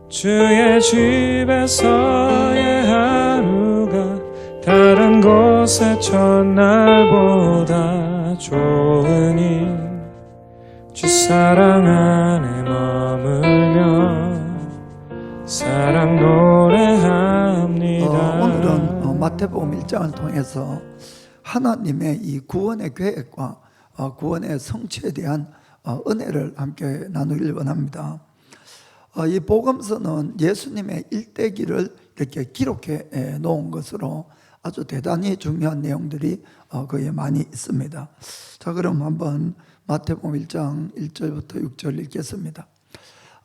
주의 집에서의 하루가 다른 곳의 첫날보다 좋으니 주 사랑 안에 머물며 사랑 노래합니다. 오늘은 마태복음 1장을 통해서 하나님의 이 구원의 계획과 구원의 성취에 대한 은혜를 함께 나누길 원합니다. 이 복음서는 예수님의 일대기를 이렇게 기록해 놓은 것으로 아주 대단히 중요한 내용들이 거기에 많이 있습니다. 자, 그럼 한번 마태복음 1장 1절부터 6절 읽겠습니다.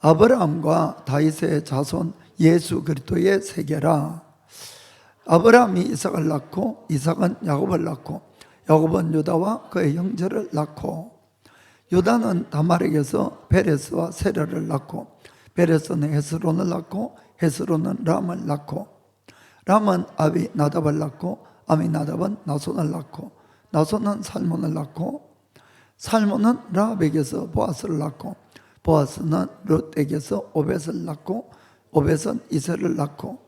아브라함과 다윗의 자손 예수 그리스도의 세계라. 아브라함이 이삭을 낳고 이삭은 야곱을 낳고 야곱은 유다와 그의 형제를 낳고 유다는 다말에게서 베레스와 세라를 낳고 베레스는 헤스론을 낳고 헤스론은 람을 낳고 람은 아비나답을 낳고 아미나답은 나손을 낳고 나손은 살몬을 낳고 살몬은 라합에게서 보아스를 낳고 보아스는 룻에게서 오벳을 낳고 오벳은 이새를 낳고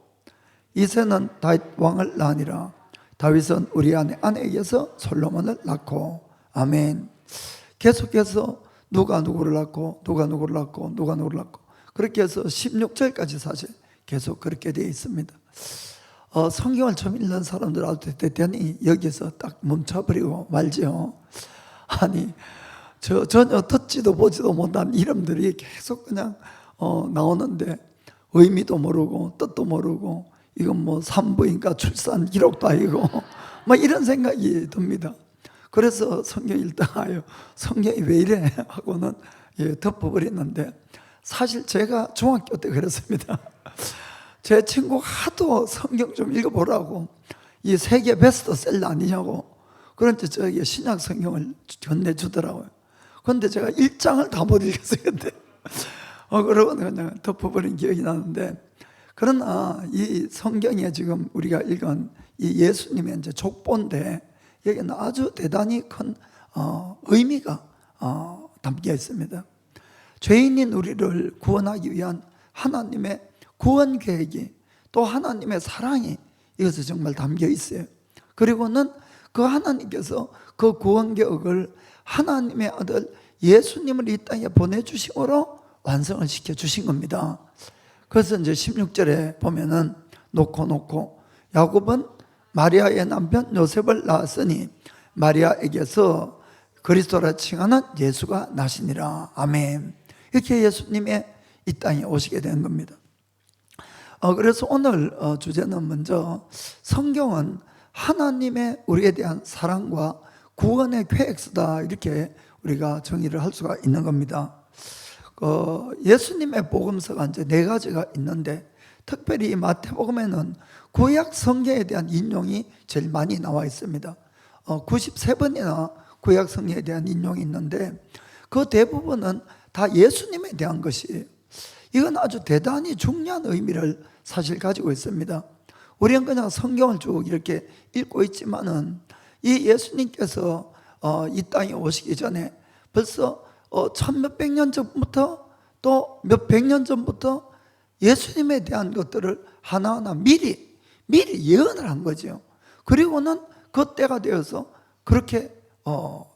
이새는 다윗 왕을 낳으니라. 다윗은 우리아의 아내에게서 솔로몬을 낳고. 아멘. 계속해서 누가 누구를 낳고 누가 누구를 낳고 누가 누구를 낳고 그렇게 해서 16절까지 사실 계속 그렇게 되어 있습니다. 성경을 처음 읽는 사람들한테 대단히 여기서 딱 멈춰버리고 말죠. 아니 전혀 듣지도 보지도 못한 이름들이 계속 그냥 나오는데 의미도 모르고 뜻도 모르고 이건 뭐 산부인과 출산 기록도 아니고 뭐 이런 생각이 듭니다. 그래서 성경 읽다가 성경이 왜 이래 하고는 덮어버렸는데 사실 제가 중학교 때 그랬습니다. 제 친구가 하도 성경 좀 읽어보라고 이 세계 베스트셀러 아니냐고 그런데 저기 신약 성경을 건네주더라고요. 그런데 제가 1장을 다 못 읽었어요. 근데 그러고 그냥 덮어버린 기억이 나는데, 그러나 이 성경에 지금 우리가 읽은 이 예수님의 이제 족보인데 여기는 아주 대단히 큰 의미가 담겨 있습니다. 죄인인 우리를 구원하기 위한 하나님의 구원 계획이 또 하나님의 사랑이 이것에 정말 담겨 있어요. 그리고는 그 하나님께서 그 구원 계획을 하나님의 아들 예수님을 이 땅에 보내주심으로 완성을 시켜주신 겁니다. 그래서 이제 16절에 보면은 놓고 야곱은 마리아의 남편 요셉을 낳았으니 마리아에게서 그리스도라 칭하는 예수가 나시니라. 아멘. 이렇게 예수님의 이 땅에 오시게 된 겁니다. 그래서 오늘 주제는 먼저 성경은 하나님의 우리에 대한 사랑과 구원의 계획서다, 이렇게 우리가 정의를 할 수가 있는 겁니다. 예수님의 복음서가 이제 4가지가 있는데 특별히 마태복음에는 구약 성경에 대한 인용이 제일 많이 나와 있습니다. 93번이나 구약 성경에 대한 인용이 있는데 그 대부분은 다 예수님에 대한 것이에요. 이건 아주 대단히 중요한 의미를 사실 가지고 있습니다. 우리는 그냥 성경을 쭉 이렇게 읽고 있지만은 이 예수님께서 이 땅에 오시기 전에 벌써 천몇백 년 전부터 또 몇백 년 전부터 예수님에 대한 것들을 하나하나 미리 예언을 한 거죠. 그리고는 그 때가 되어서 그렇게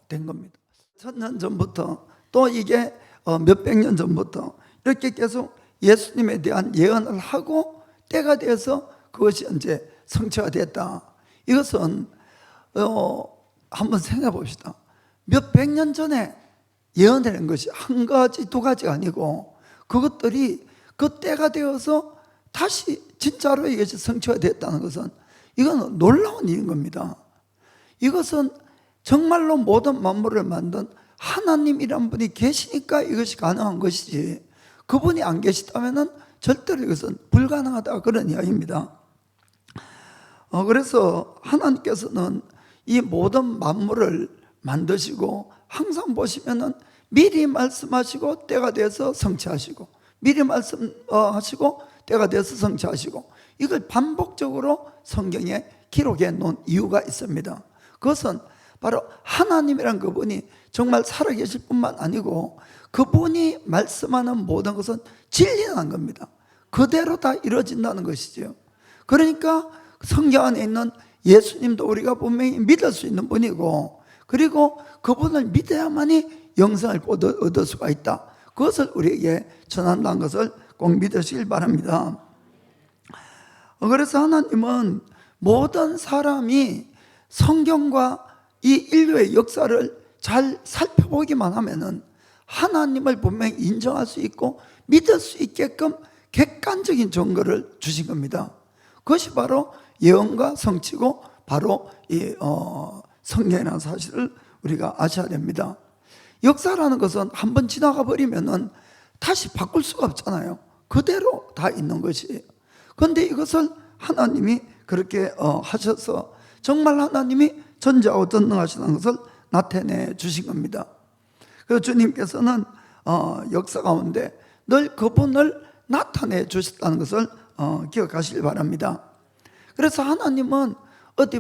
된 겁니다. 1000년 전부터 또 이게 몇백 년 전부터 이렇게 계속 예수님에 대한 예언을 하고 때가 되어서 그것이 이제 성취가 됐다. 이것은 한번 생각해 봅시다. 몇백 년 전에 예언되는 것이 한 가지 두 가지가 아니고 그것들이 그 때가 되어서 다시 진짜로 이것이 성취가 됐다는 것은 이건 놀라운 일인 겁니다. 이것은 정말로 모든 만물을 만든 하나님이란 분이 계시니까 이것이 가능한 것이지, 그분이 안 계시다면 절대로 이것은 불가능하다, 그런 이야기입니다. 그래서 하나님께서는 이 모든 만물을 만드시고 항상 보시면은 미리 말씀하시고 때가 돼서 성취하시고 미리 말씀하시고 때가 돼서 성취하시고 이걸 반복적으로 성경에 기록해 놓은 이유가 있습니다. 그것은 바로 하나님이란 그분이 정말 살아계실 뿐만 아니고 그분이 말씀하는 모든 것은 진리라는 겁니다. 그대로 다 이루어진다는 것이죠. 그러니까 성경 안에 있는 예수님도 우리가 분명히 믿을 수 있는 분이고, 그리고 그분을 믿어야만이 영생을 얻을 수가 있다. 그것을 우리에게 전한다는 것을 꼭 믿으시길 바랍니다. 그래서 하나님은 모든 사람이 성경과 이 인류의 역사를 잘 살펴보기만 하면은 하나님을 분명히 인정할 수 있고 믿을 수 있게끔 객관적인 증거를 주신 겁니다. 그것이 바로 예언과 성취고 바로 이 성경이라는 사실을 우리가 아셔야 됩니다. 역사라는 것은 한번 지나가 버리면은 다시 바꿀 수가 없잖아요. 그대로 다 있는 것이에요. 그런데 이것을 하나님이 그렇게 하셔서 정말 하나님이 전지하고 전능하시는 것을 나타내 주신 겁니다. 그래서 주님께서는 역사 가운데 늘 그분을 나타내 주셨다는 것을 기억하시길 바랍니다. 그래서 하나님은 어디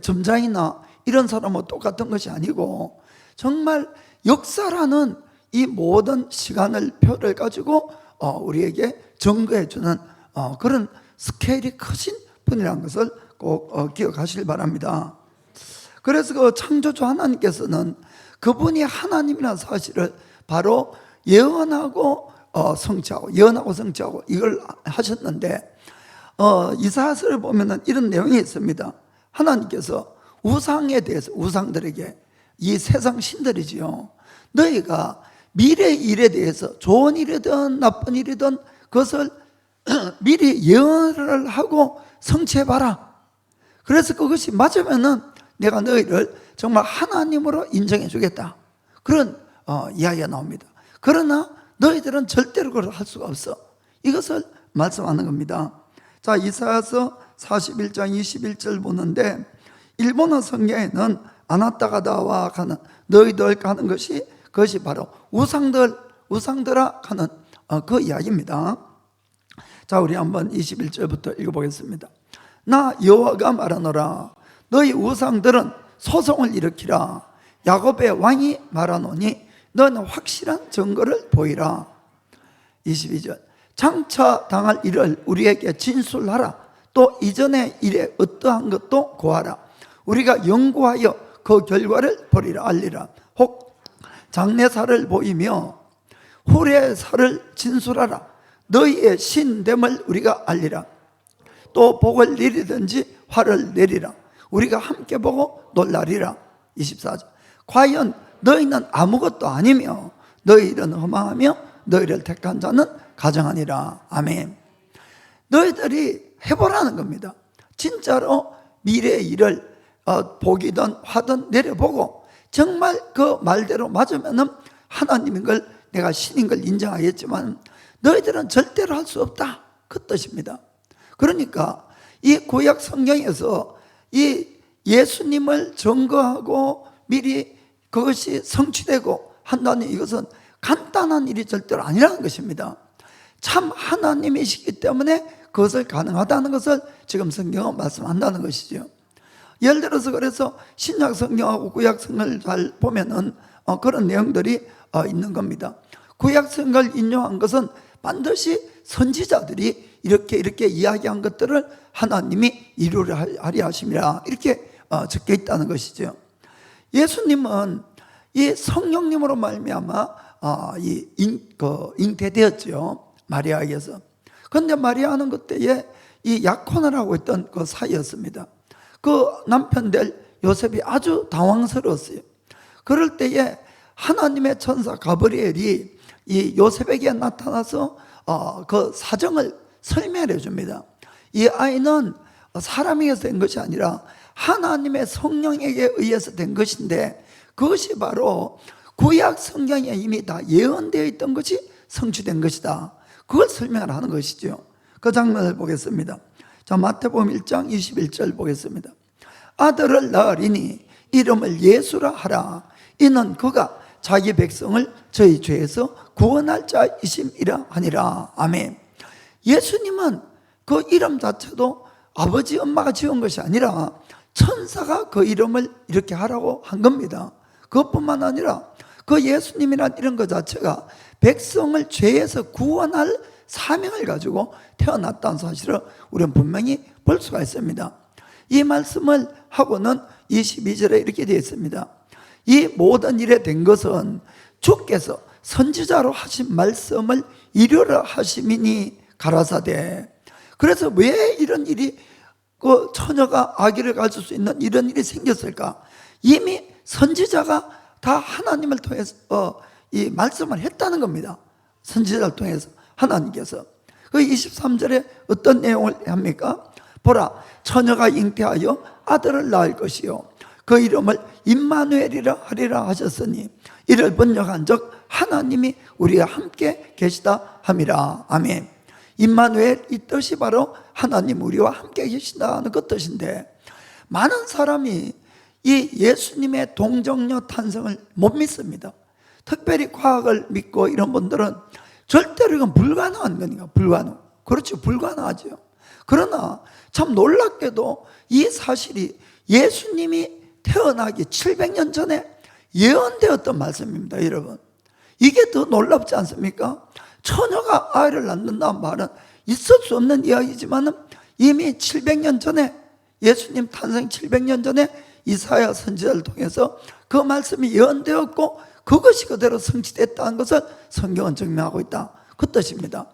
점장이나 이런 사람하고 똑같은 것이 아니고 정말 역사라는 이 모든 시간을 표를 가지고 우리에게 증거해 주는 그런 스케일이 크신 분이라는 것을 꼭 기억하시길 바랍니다. 그래서 그 창조주 하나님께서는 그분이 하나님이라는 사실을 바로 예언하고 성취하고 이걸 하셨는데, 이사야서를 보면은 이런 내용이 있습니다. 하나님께서 우상에 대해서, 우상들에게, 이 세상 신들이지요, 너희가 미래의 일에 대해서 좋은 일이든 나쁜 일이든 그것을 미리 예언을 하고 성취해봐라. 그래서 그것이 맞으면은 내가 너희를 정말 하나님으로 인정해 주겠다. 그런 이야기가 나옵니다. 그러나 너희들은 절대로 그걸 할 수가 없어. 이것을 말씀하는 겁니다. 자, 이사야서 41장 21절 보는데, 일본어 성경에는 아나타가다와 하는 너희들 하는 것이, 그것이 바로 우상들아 하는 그 이야기입니다. 자, 우리 한번 21절부터 읽어보겠습니다. 나 여호와가 말하노라. 너희 우상들은 소송을 일으키라. 야곱의 왕이 말하노니 너는 확실한 증거를 보이라. 22절. 장차 당할 일을 우리에게 진술하라. 또 이전의 일에 어떠한 것도 고하라. 우리가 연구하여 그 결과를 보리라. 알리라. 혹 장래사를 보이며 후래사를 진술하라. 너희의 신됨을 우리가 알리라. 또 복을 내리든지 화를 내리라. 우리가 함께 보고 놀라리라. 24절. 과연 너희는 아무것도 아니며 너희는 허망하며 너희를 택한 자는 가정하니라. 아멘. 너희들이 해보라는 겁니다. 진짜로 미래의 일을 복이든 화든 내려보고 정말 그 말대로 맞으면은 하나님인 걸, 내가 신인 걸 인정하겠지만 너희들은 절대로 할 수 없다. 그 뜻입니다. 그러니까 이 구약 성경에서 이 예수님을 증거하고 미리 그것이 성취되고 한다는 이것은 간단한 일이 절대로 아니라는 것입니다. 참 하나님이시기 때문에 그것을 가능하다는 것을 지금 성경은 말씀한다는 것이죠. 예를 들어서 그래서 신약 성경하고 구약 성경을 잘 보면은 그런 내용들이 있는 겁니다. 구약 성경을 인용한 것은 반드시 선지자들이 이렇게 이야기한 것들을 하나님이 이루려 하리 하심이라 이렇게 적혀 있다는 것이죠. 예수님은 이 성령님으로 말미암아 잉태되었죠. 마리아에게서. 그런데 마리아는 그때에 이 약혼을 하고 있던 그 사이였습니다. 그 남편 될 요셉이 아주 당황스러웠어요. 그럴 때에 하나님의 천사 가브리엘이 이 요셉에게 나타나서 그 사정을 설명해 줍니다. 이 아이는 사람에게서 된 것이 아니라 하나님의 성령에게 의해서 된 것인데, 그것이 바로 구약 성경에 이미 다 예언되어 있던 것이 성취된 것이다. 그걸 설명을 하는 것이죠. 그 장면을 보겠습니다. 자, 마태복음 1장 21절 보겠습니다. 아들을 낳으리니 이름을 예수라 하라. 이는 그가 자기 백성을 저희 죄에서 구원할 자이심이라 하니라. 아멘. 예수님은 그 이름 자체도 아버지 엄마가 지은 것이 아니라 천사가 그 이름을 이렇게 하라고 한 겁니다. 그것뿐만 아니라 그 예수님이란 이런 것 자체가 백성을 죄에서 구원할 사명을 가지고 태어났다는 사실을 우리는 분명히 볼 수가 있습니다. 이 말씀을 하고는 22절에 이렇게 되어 있습니다. 이 모든 일에 된 것은 주께서 선지자로 하신 말씀을 이루려 하심이니 가라사대. 그래서 왜 이런 일이, 그 처녀가 아기를 가질 수 있는 이런 일이 생겼을까? 이미 선지자가 다 하나님을 통해서 이 말씀을 했다는 겁니다. 선지자를 통해서 하나님께서. 그 23절에 어떤 내용을 합니까? 보라, 처녀가 잉태하여 아들을 낳을 것이요 그 이름을 임마누엘이라 하리라 하셨으니 이를 번역한 적 하나님이 우리와 함께 계시다 함이라. 아멘. 임마누엘, 이 뜻이 바로 하나님 우리와 함께 계신다는 그 뜻인데, 많은 사람이 이 예수님의 동정녀 탄생을 못 믿습니다. 특별히 과학을 믿고 이런 분들은 절대로 이건 불가능한 거니까. 불가능. 그렇죠, 불가능하죠. 그러나 참 놀랍게도 이 사실이 예수님이 태어나기 700년 전에 예언되었던 말씀입니다. 여러분, 이게 더 놀랍지 않습니까? 처녀가 아이를 낳는다는 말은 있을 수 없는 이야기지만 이미 700년 전에, 예수님 탄생 700년 전에 이사야 선지자를 통해서 그 말씀이 예언되었고 그것이 그대로 성취됐다는 것을 성경은 증명하고 있다, 그 뜻입니다.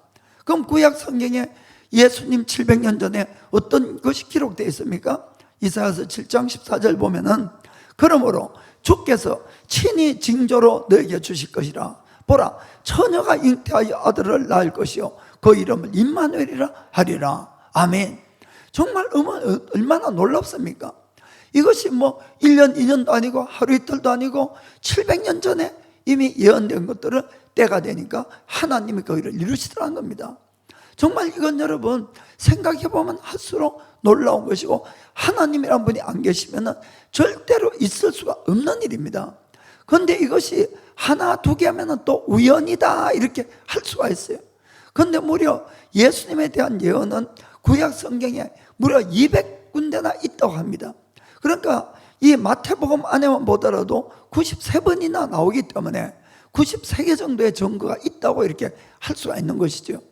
그럼 구약 성경에 예수님 700년 전에 어떤 것이 기록되어 있습니까? 이사야서 7장 14절 보면은 그러므로 주께서 친히 징조로 너에게 주실 것이라. 보라, 처녀가 잉태하여 아들을 낳을 것이요 그 이름을 임마누엘이라 하리라. 아멘. 정말 얼마나 놀랍습니까? 이것이 뭐 1년 2년도 아니고 하루 이틀도 아니고 700년 전에 이미 예언된 것들을 때가 되니까 하나님이 그 일을 이루시더라는 겁니다. 정말 이건 여러분 생각해보면 할수록 놀라운 것이고, 하나님이란 분이 안 계시면 절대로 있을 수가 없는 일입니다. 그런데 이것이 하나 두 개 하면 또 우연이다 이렇게 할 수가 있어요. 그런데 무려 예수님에 대한 예언은 구약 성경에 무려 200군데나 있다고 합니다. 그러니까 이 마태복음 안에만 보더라도 93번이나 나오기 때문에 93개 정도의 증거가 있다고 이렇게 할 수가 있는 것이죠.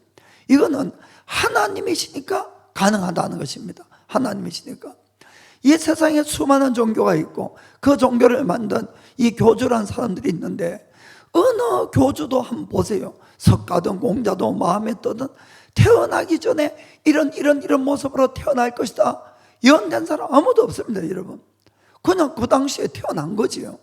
이거는 하나님이시니까 가능하다는 것입니다. 하나님이시니까. 이 세상에 수많은 종교가 있고 그 종교를 만든 이 교주라는 사람들이 있는데, 어느 교주도 한번 보세요. 석가든 공자든 마음에떠든 태어나기 전에 이런 모습으로 태어날 것이다 예언된 사람 아무도 없습니다. 여러분, 그냥 그 당시에 태어난 거지요.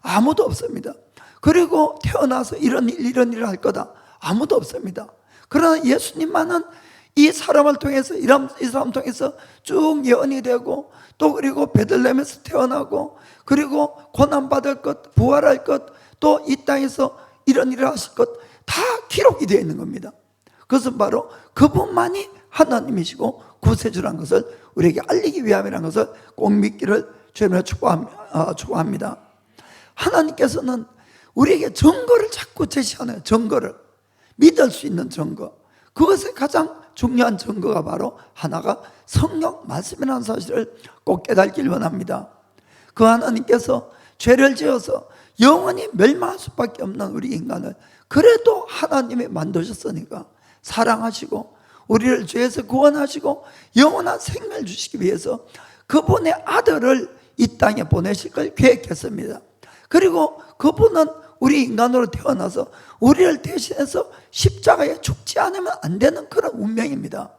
아무도 없습니다. 그리고 태어나서 이런 일을 할 거다 아무도 없습니다. 그러나 예수님만은 이 사람을 통해서, 이 사람 통해서 쭉 예언이 되고, 또 그리고 베들레헴에서 태어나고, 그리고 고난받을 것, 부활할 것, 또 이 땅에서 이런 일을 하실 것 다 기록이 되어 있는 겁니다. 그것은 바로 그분만이 하나님이시고 구세주라는 것을 우리에게 알리기 위함이라는 것을 꼭 믿기를 주님으로 축복합니다. 하나님께서는 우리에게 증거를 자꾸 제시하네요. 증거를, 믿을 수 있는 증거. 그것의 가장 중요한 증거가 바로 하나가 성경 말씀이라는 사실을 꼭 깨닫길 원합니다. 그 하나님께서 죄를 지어서 영원히 멸망할 수밖에 없는 우리 인간을 그래도 하나님이 만드셨으니까 사랑하시고 우리를 죄에서 구원하시고 영원한 생명을 주시기 위해서 그분의 아들을 이 땅에 보내실 걸 계획했습니다. 그리고 그분은 우리 인간으로 태어나서 우리를 대신해서 십자가에 죽지 않으면 안 되는 그런 운명입니다.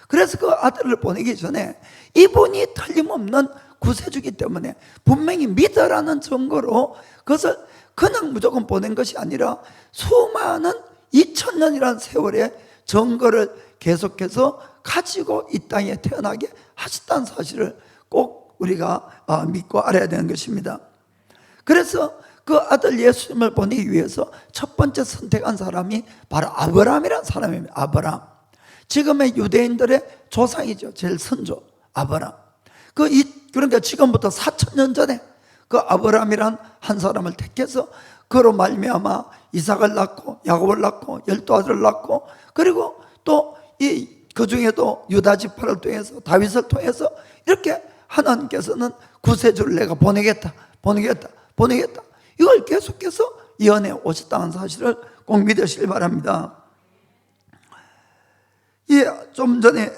그래서 그 아들을 보내기 전에 이분이 틀림없는 구세주기 때문에 분명히 믿으라는 증거로 그것을 그냥 무조건 보낸 것이 아니라 수많은 2000년이라는 세월의 증거를 계속해서 가지고 이 땅에 태어나게 하셨다는 사실을 꼭 우리가 믿고 알아야 되는 것입니다. 그래서 그 아들 예수님을 보내기 위해서 첫 번째 선택한 사람이 바로 아브라함이라는 사람입니다. 아브라함, 지금의 유대인들의 조상이죠. 제일 선조 아브라함. 그러니까 지금부터 4000년 전에 그 아브라함이란 한 사람을 택해서 그로 말미암아 이삭을 낳고 야곱을 낳고 12아들을 낳고, 그리고 또 그 중에도 유다 지파를 통해서 다윗을 통해서 이렇게 하나님께서는 구세주를 내가 보내겠다 이걸 계속해서 예언해 오셨다는 사실을 꼭 믿으시길 바랍니다. 좀 전에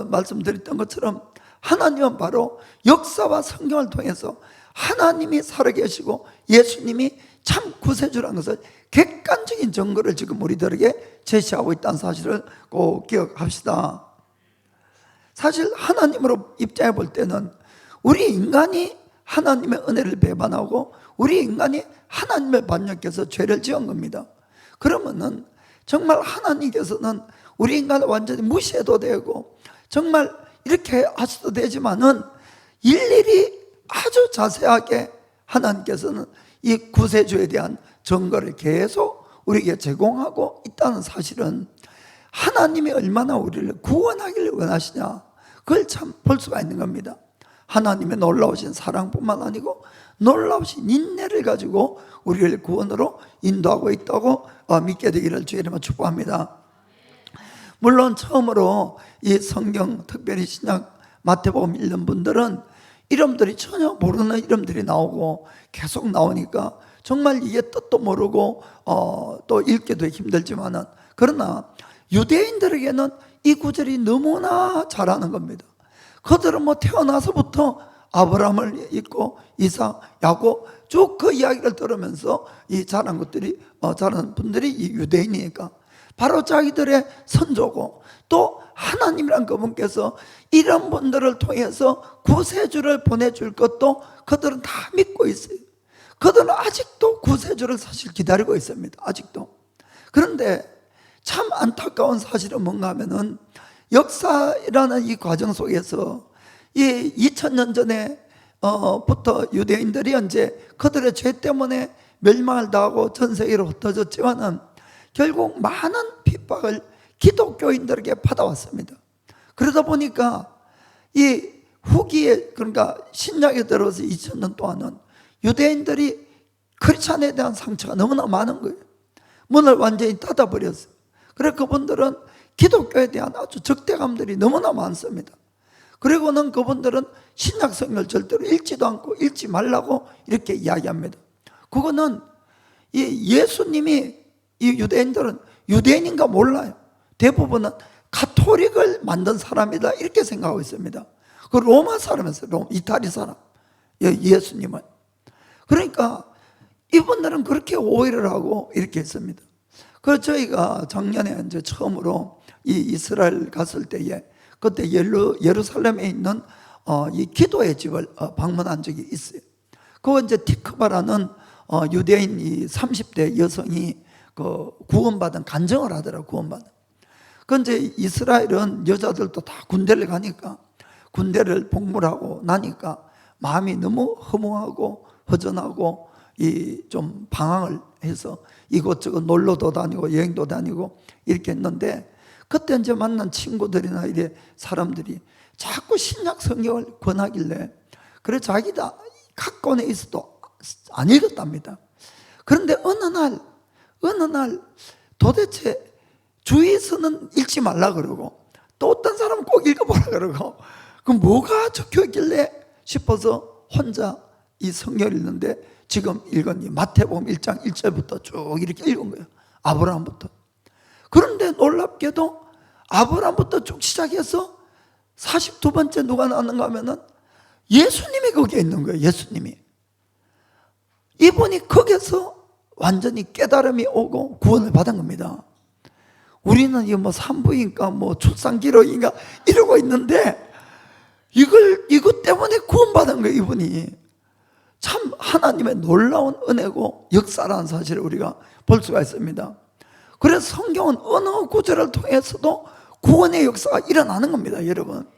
말씀드렸던 것처럼 하나님은 바로 역사와 성경을 통해서 하나님이 살아계시고 예수님이 참 구세주라는 것을 객관적인 증거를 지금 우리들에게 제시하고 있다는 사실을 꼭 기억합시다. 사실 하나님으로 입장해 볼 때는 우리 인간이 하나님의 은혜를 배반하고 우리 인간이 하나님을 반역해서 죄를 지은 겁니다. 그러면은 정말 하나님께서는 우리 인간을 완전히 무시해도 되고 정말 이렇게 하셔도 되지만은 일일이 아주 자세하게 하나님께서는 이 구세주에 대한 증거를 계속 우리에게 제공하고 있다는 사실은 하나님이 얼마나 우리를 구원하기를 원하시냐, 그걸 참 볼 수가 있는 겁니다. 하나님의 놀라우신 사랑뿐만 아니고 놀라우신 인내를 가지고 우리를 구원으로 인도하고 있다고 믿게 되기를 주의 이름으로 축복합니다. 물론 처음으로 이 성경, 특별히 신약 마태복음 읽는 분들은 이름들이 전혀 모르는 이름들이 나오고 계속 나오니까 정말 이게 뜻도 모르고 또 읽기도 힘들지만은, 그러나 유대인들에게는 이 구절이 너무나 잘 아는 겁니다. 그들은 뭐 태어나서부터 아브라함을 잊고 이삭, 야곱 쭉 그 이야기를 들으면서 이 자란 것들이 자란 분들이 이 유대인이니까 바로 자기들의 선조고, 또 하나님이란 그분께서 이런 분들을 통해서 구세주를 보내줄 것도 그들은 다 믿고 있어요. 그들은 아직도 구세주를 사실 기다리고 있습니다. 아직도. 그런데 참 안타까운 사실은 뭔가 하면은 역사라는 이 과정 속에서 이 2000년 전에 부터 유대인들이 이제 그들의 죄 때문에 멸망을 당하고 전 세계로 흩어졌지만은 결국 많은 핍박을 기독교인들에게 받아왔습니다. 그러다 보니까 이 후기에, 그러니까 신약에 들어서 2000년 동안은 유대인들이 크리스찬에 대한 상처가 너무나 많은 거예요. 문을 완전히 닫아버렸어요. 그래서 그분들은 기독교에 대한 아주 적대감들이 너무나 많습니다. 그리고는 그분들은 신약 성경을 절대로 읽지도 않고 읽지 말라고 이렇게 이야기합니다. 그거는 이 예수님이, 이 유대인들은 유대인인가 몰라요. 대부분은 가톨릭을 만든 사람이다 이렇게 생각하고 있습니다. 그 로마 사람이었어요. 이탈리 사람, 예수님은. 그러니까 이분들은 그렇게 오해를 하고 이렇게 했습니다. 그래서 저희가 작년에 이제 처음으로 이 이스라엘 갔을 때에 그때 예루살렘에 있는 이 기도의 집을 방문한 적이 있어요. 그거 이제 티크바라는 유대인 이 30대 여성이 그 구원받은 간증을 하더라고요. 구원받은. 그 이제 이스라엘은 여자들도 다 군대를 가니까 군대를 복무하고 나니까 마음이 너무 허무하고 허전하고 이 좀 방황을 해서 이곳저곳 놀러도 다니고 여행도 다니고 이렇게 했는데, 그때 이제 만난 친구들이나 이래 사람들이 자꾸 신약 성경을 권하길래 그래 자기다 각권에 있어도 안 읽었답니다. 그런데 어느 날 도대체 주위에서는 읽지 말라 그러고 또 어떤 사람은 꼭 읽어보라 그러고, 그럼 뭐가 적혀있길래 싶어서 혼자 이 성경을 읽는데 지금 읽은 이 마태복음 1장 1절부터 쭉 이렇게 읽은 거예요. 아브라함부터. 그런데 놀랍게도 아브라함부터 쭉 시작해서 42번째 누가 나왔는가 하면은 예수님이 거기에 있는 거예요. 예수님이. 이분이 거기서 완전히 깨달음이 오고 구원을 받은 겁니다. 우리는 이거 뭐 산부인가 뭐 출산기록인가 이러고 있는데 이것 때문에 구원받은 거예요. 이분이. 참 하나님의 놀라운 은혜고 역사라는 사실을 우리가 볼 수가 있습니다. 그래서 성경은 어느 구절을 통해서도 구원의 역사가 일어나는 겁니다. 여러분,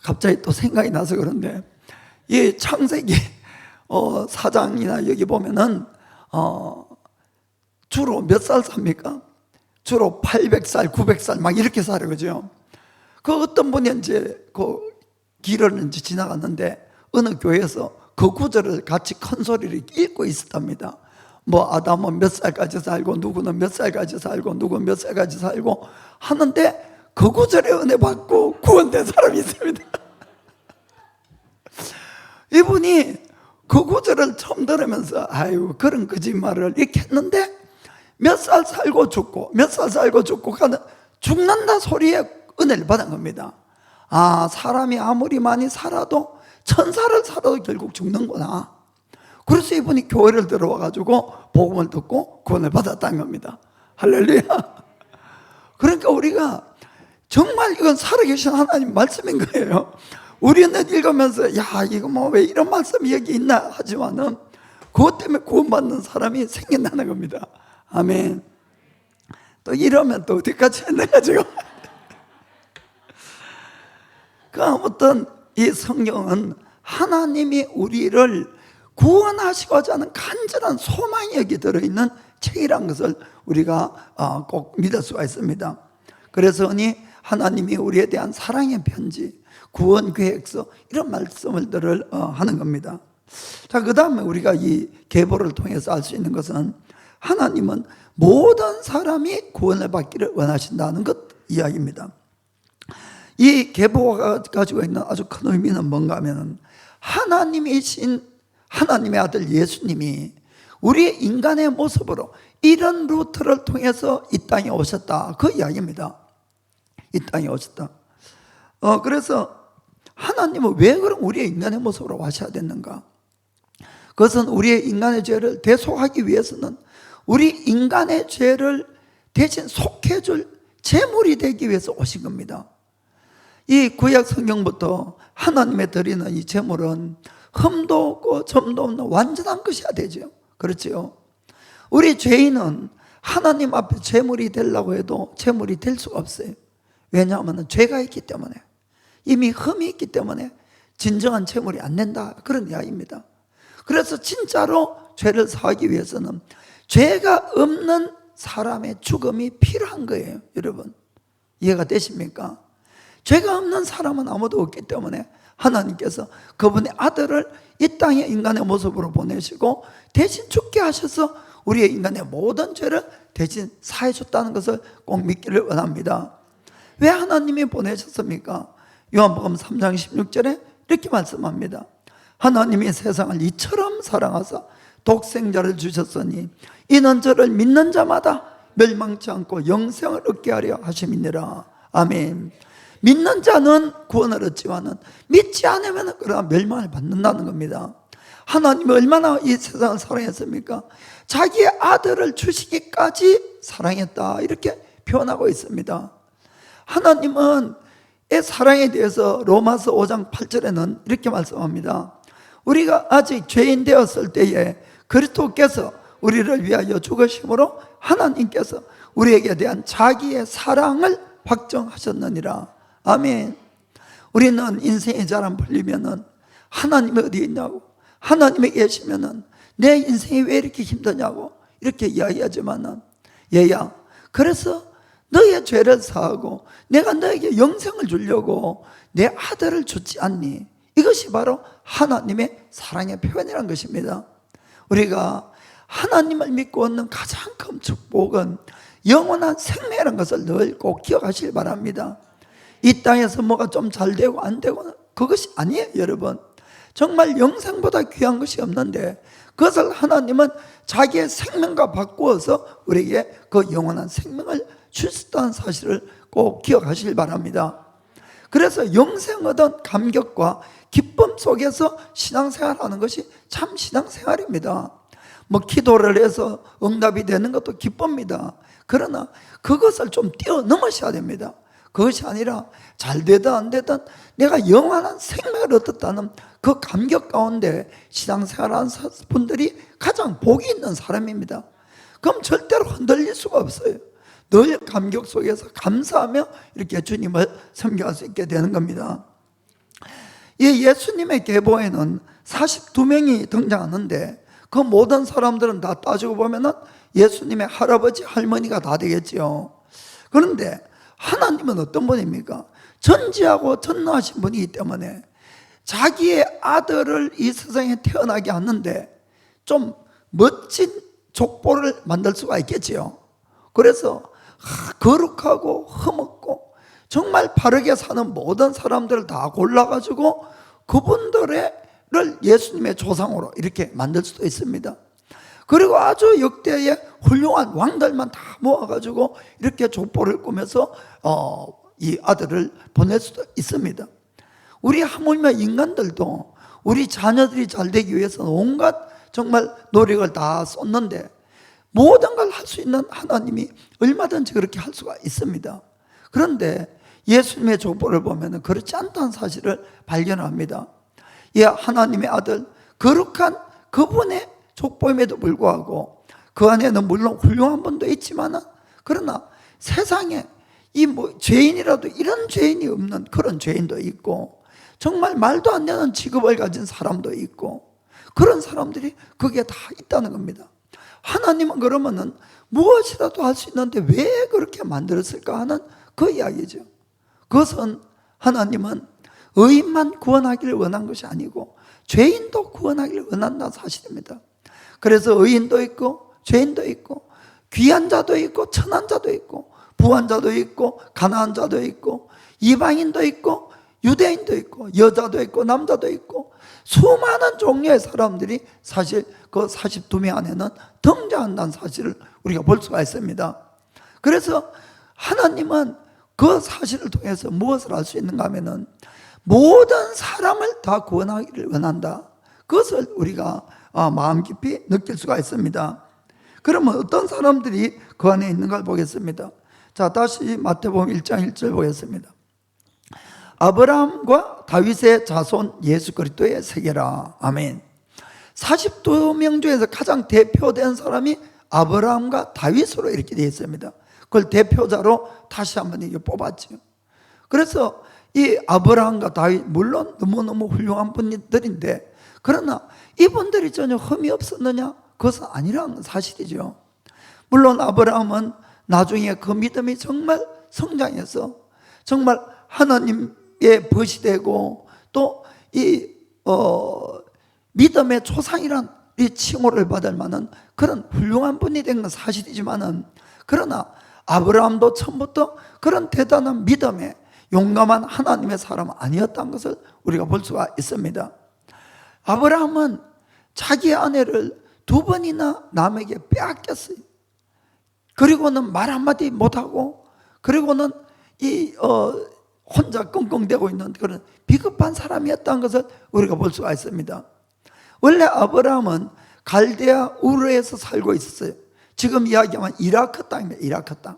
갑자기 또 생각이 나서 그런데 이 창세기 4장이나 여기 보면은 주로 몇 살 삽니까? 주로 800살, 900살 막 이렇게 살아요. 그죠? 그 어떤 분이 이제 그 길을 이제 지나갔는데 어느 교회에서 그 구절을 같이 큰 소리를 읽고 있었답니다. 뭐 아담은 몇 살까지 살고 누구는 몇 살까지 살고 누구는 몇 살까지 살고 하는데 그 구절에 은혜 받고 구원된 사람이 있습니다. 이분이 그 구절을 처음 들으면서 아유 그런 거짓말을 이렇게 했는데 몇 살 살고 죽고 몇 살 살고 죽고 가는 죽는다 소리에 은혜를 받은 겁니다. 아, 사람이 아무리 많이 살아도 천사를 살아도 결국 죽는구나. 그래서 이분이 교회를 들어와 가지고 복음을 듣고 구원을 받았다는 겁니다. 할렐루야. 그러니까 우리가 정말 이건 살아계신 하나님 말씀인 거예요. 우리는 읽으면서 야, 이거 뭐 왜 이런 말씀이 여기 있나 하지만은 그것 때문에 구원받는 사람이 생긴다는 겁니다. 아멘. 또 이러면 또 어디까지 했는가 지금. 그 아무튼 이 성경은 하나님이 우리를 구원하시고자 하는 간절한 소망이 여기 들어있는 책이라는 것을 우리가 꼭 믿을 수가 있습니다. 그래서니 하나님이 우리에 대한 사랑의 편지, 구원 계획서 이런 말씀들을 하는 겁니다. 자, 그 다음에 우리가 이 계보를 통해서 알 수 있는 것은 하나님은 모든 사람이 구원을 받기를 원하신다는 것 이야기입니다. 이 계보가 가지고 있는 아주 큰 의미는 뭔가 하면 하나님이신 하나님의 아들 예수님이 우리의 인간의 모습으로 이런 루트를 통해서 이 땅에 오셨다, 그 이야기입니다. 이 땅에 오셨다. 그래서 하나님은 왜 그럼 우리의 인간의 모습으로 와셔야 됐는가? 그것은 우리의 인간의 죄를 대속하기 위해서는 우리 인간의 죄를 대신 속해줄 제물이 되기 위해서 오신 겁니다. 이 구약 성경부터 하나님의 드리는 이 제물은 흠도 없고 점도 없는 완전한 것이어야 되죠. 그렇지요? 우리 죄인은 하나님 앞에 제물이 되려고 해도 제물이 될 수가 없어요. 왜냐하면 죄가 있기 때문에, 이미 흠이 있기 때문에 진정한 제물이 안 된다, 그런 이야기입니다. 그래서 진짜로 죄를 사하기 위해서는 죄가 없는 사람의 죽음이 필요한 거예요. 여러분, 이해가 되십니까? 죄가 없는 사람은 아무도 없기 때문에 하나님께서 그분의 아들을 이 땅에 인간의 모습으로 보내시고 대신 죽게 하셔서 우리의 인간의 모든 죄를 대신 사해 줬다는 것을 꼭 믿기를 원합니다. 왜 하나님이 보내셨습니까? 요한복음 3장 16절에 이렇게 말씀합니다. 하나님이 세상을 이처럼 사랑하사 독생자를 주셨으니 이는 저를 믿는 자마다 멸망치 않고 영생을 얻게 하려 하심이니라. 아멘. 믿는 자는 구원을 얻지만은 믿지 않으면 그러나 멸망을 받는다는 겁니다. 하나님이 얼마나 이 세상을 사랑했습니까? 자기의 아들을 주시기까지 사랑했다, 이렇게 표현하고 있습니다. 하나님은 이 사랑에 대해서 로마서 5장 8절에는 이렇게 말씀합니다. 우리가 아직 죄인 되었을 때에 그리스도께서 우리를 위하여 죽으심으로 하나님께서 우리에게 대한 자기의 사랑을 확정하셨느니라. 아멘. 우리는 인생의 자랑 풀리면은 하나님이 어디 있냐고, 하나님이 계시면은 내 인생이 왜 이렇게 힘드냐고 이렇게 이야기하지만은, 얘야, 그래서 너의 죄를 사하고 내가 너에게 영생을 주려고 내 아들을 줬지 않니? 이것이 바로 하나님의 사랑의 표현이라는 것입니다. 우리가 하나님을 믿고 얻는 가장 큰 축복은 영원한 생명이라는 것을 늘 꼭 기억하시길 바랍니다. 이 땅에서 뭐가 좀 잘 되고 안 되고 그것이 아니에요. 여러분, 정말 영생보다 귀한 것이 없는데 그것을 하나님은 자기의 생명과 바꾸어서 우리에게 그 영원한 생명을 주셨다는 사실을 꼭 기억하시길 바랍니다. 그래서 영생 얻은 감격과 기쁨 속에서 신앙생활하는 것이 참 신앙생활입니다. 뭐 기도를 해서 응답이 되는 것도 기쁩니다. 그러나 그것을 좀 뛰어넘으셔야 됩니다. 그것이 아니라 잘 되든 안 되든 내가 영원한 생명을 얻었다는 그 감격 가운데 신앙생활하는 분들이 가장 복이 있는 사람입니다. 그럼 절대로 흔들릴 수가 없어요. 늘 감격 속에서 감사하며 이렇게 주님을 섬겨할 수 있게 되는 겁니다. 이 예수님의 계보에는 42명이 등장하는데 그 모든 사람들은 다 따지고 보면은 예수님의 할아버지, 할머니가 다 되겠지요. 그런데 하나님은 어떤 분입니까? 전지하고 전능하신 분이기 때문에 자기의 아들을 이 세상에 태어나게 하는데 좀 멋진 족보를 만들 수가 있겠지요. 그래서 거룩하고 흠없고 정말 바르게 사는 모든 사람들을 다 골라가지고 그분들을 예수님의 조상으로 이렇게 만들 수도 있습니다. 그리고 아주 역대의 훌륭한 왕들만 다 모아가지고 이렇게 족보를 꾸며서 이 아들을 보낼 수도 있습니다. 우리 하물며 인간들도 우리 자녀들이 잘 되기 위해서는 온갖 정말 노력을 다 쏟는데 모든 걸 할 수 있는 하나님이 얼마든지 그렇게 할 수가 있습니다. 그런데 예수님의 족보를 보면 그렇지 않다는 사실을 발견합니다. 이 하나님의 아들 거룩한 그분의 족보임에도 불구하고 그 안에는 물론 훌륭한 분도 있지만 그러나 세상에 이 죄인이라도 이런 죄인이 없는 그런 죄인도 있고 정말 말도 안 되는 직업을 가진 사람도 있고 그런 사람들이 거기에 다 있다는 겁니다. 하나님은 그러면은 무엇이라도 할 수 있는데 왜 그렇게 만들었을까 하는 그 이야기죠. 그것은 하나님은 의인만 구원하기를 원한 것이 아니고 죄인도 구원하기를 원한다는 사실입니다. 그래서 의인도 있고 죄인도 있고 귀한 자도 있고 천한 자도 있고 부한 자도 있고 가난한 자도 있고 이방인도 있고 유대인도 있고 여자도 있고 남자도 있고 수많은 종류의 사람들이 사실 그 42명 안에는 등장한다는 사실을 우리가 볼 수가 있습니다. 그래서 하나님은 그 사실을 통해서 무엇을 할 수 있는가 하면은 모든 사람을 다 구원하기를 원한다. 그것을 우리가 마음 깊이 느낄 수가 있습니다. 그러면 어떤 사람들이 그 안에 있는가 보겠습니다. 자, 다시 마태복음 1장 1절 보겠습니다. 아브라함과 다윗의 자손 예수 그리스도의 세계라. 아멘. 42명 중에서 가장 대표된 사람이 아브라함과 다윗으로 이렇게 되어 있습니다. 그걸 대표자로 다시 한번 이게 뽑았죠. 그래서 이 아브라함과 다윗 물론 너무너무 훌륭한 분들인데 그러나 이분들이 전혀 흠이 없었느냐? 그것은 아니라는 사실이죠. 물론 아브라함은 나중에 그 믿음이 정말 성장해서 정말 하나님의 벗이 되고 또 이 믿음의 조상이란 이 칭호를 받을 만한 그런 훌륭한 분이 된 건 사실이지만은 그러나 아브라함도 처음부터 그런 대단한 믿음의 용감한 하나님의 사람은 아니었다는 것을 우리가 볼 수가 있습니다. 아브라함은 자기 아내를 2번이나 남에게 빼앗겼어요. 그리고는 말 한마디 못하고 그리고는 혼자 끙끙대고 있는 그런 비겁한 사람이었다는 것을 우리가 볼 수가 있습니다. 원래 아브라함은 갈대아 우르에서 살고 있었어요. 지금 이야기하면 이라크 땅입니다. 이라크 땅.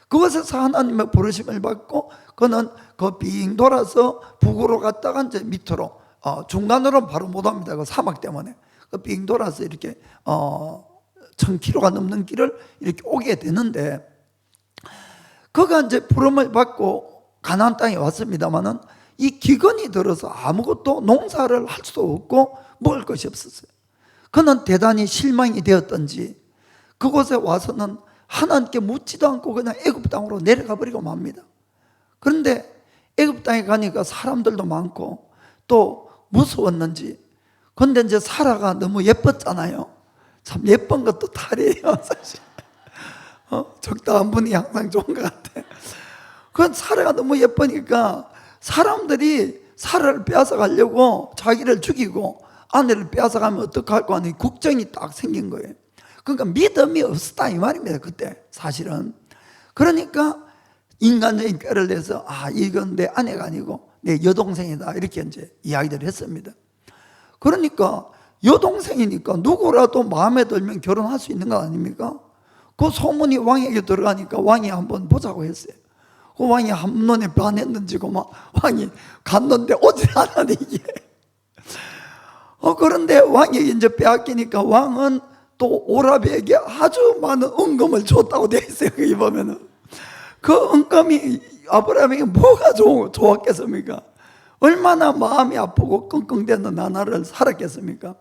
그곳에서 하나님의 부르심을 받고 그는 그 빙 돌아서 북으로 갔다가 이제 밑으로 중간으로는 바로 못 합니다. 그 사막 때문에 그 빙 돌아서 이렇게 1000km가 넘는 길을 이렇게 오게 되는데 그가 이제 부름을 받고 가나안 땅에 왔습니다만은 이 기근이 들어서 아무것도 농사를 할 수도 없고 먹을 것이 없었어요. 그는 대단히 실망이 되었던지 그곳에 와서는 하나님께 묻지도 않고 그냥 애굽 땅으로 내려가 버리고 맙니다. 그런데 애굽 땅에 가니까 사람들도 많고 또 무서웠는지 근데 이제 사라가 너무 예뻤잖아요. 참 예쁜 것도 탈이에요 사실. 적당한 분이 항상 좋은 것 같아. 그 사라가 너무 예쁘니까 사람들이 사라를 빼앗아 가려고 자기를 죽이고 아내를 빼앗아 가면 어떡할까 하는 걱정이 딱 생긴 거예요. 그러니까 믿음이 없었다 이 말입니다. 그때 사실은. 그러니까 인간적인 꾀를 내서 이건 내 아내가 아니고 내 여동생이다 이렇게 이제 이야기를 했습니다. 그러니까 여동생이니까 누구라도 마음에 들면 결혼할 수 있는 거 아닙니까? 그 소문이 왕에게 들어가니까 왕이 한번 보자고 했어요. 그 왕이 한눈에 반했는지 막 왕이 갔는데 오질 않았네 이게. 그런데 왕에게 이제 빼앗기니까 왕은 또 오라비에게 아주 많은 은금을 줬다고 되어 있어요. 여기 보면은 그 은금이 아브라함에게 뭐가 좋았겠습니까? 얼마나 마음이 아프고 끙끙대는 나날을 살았겠습니까?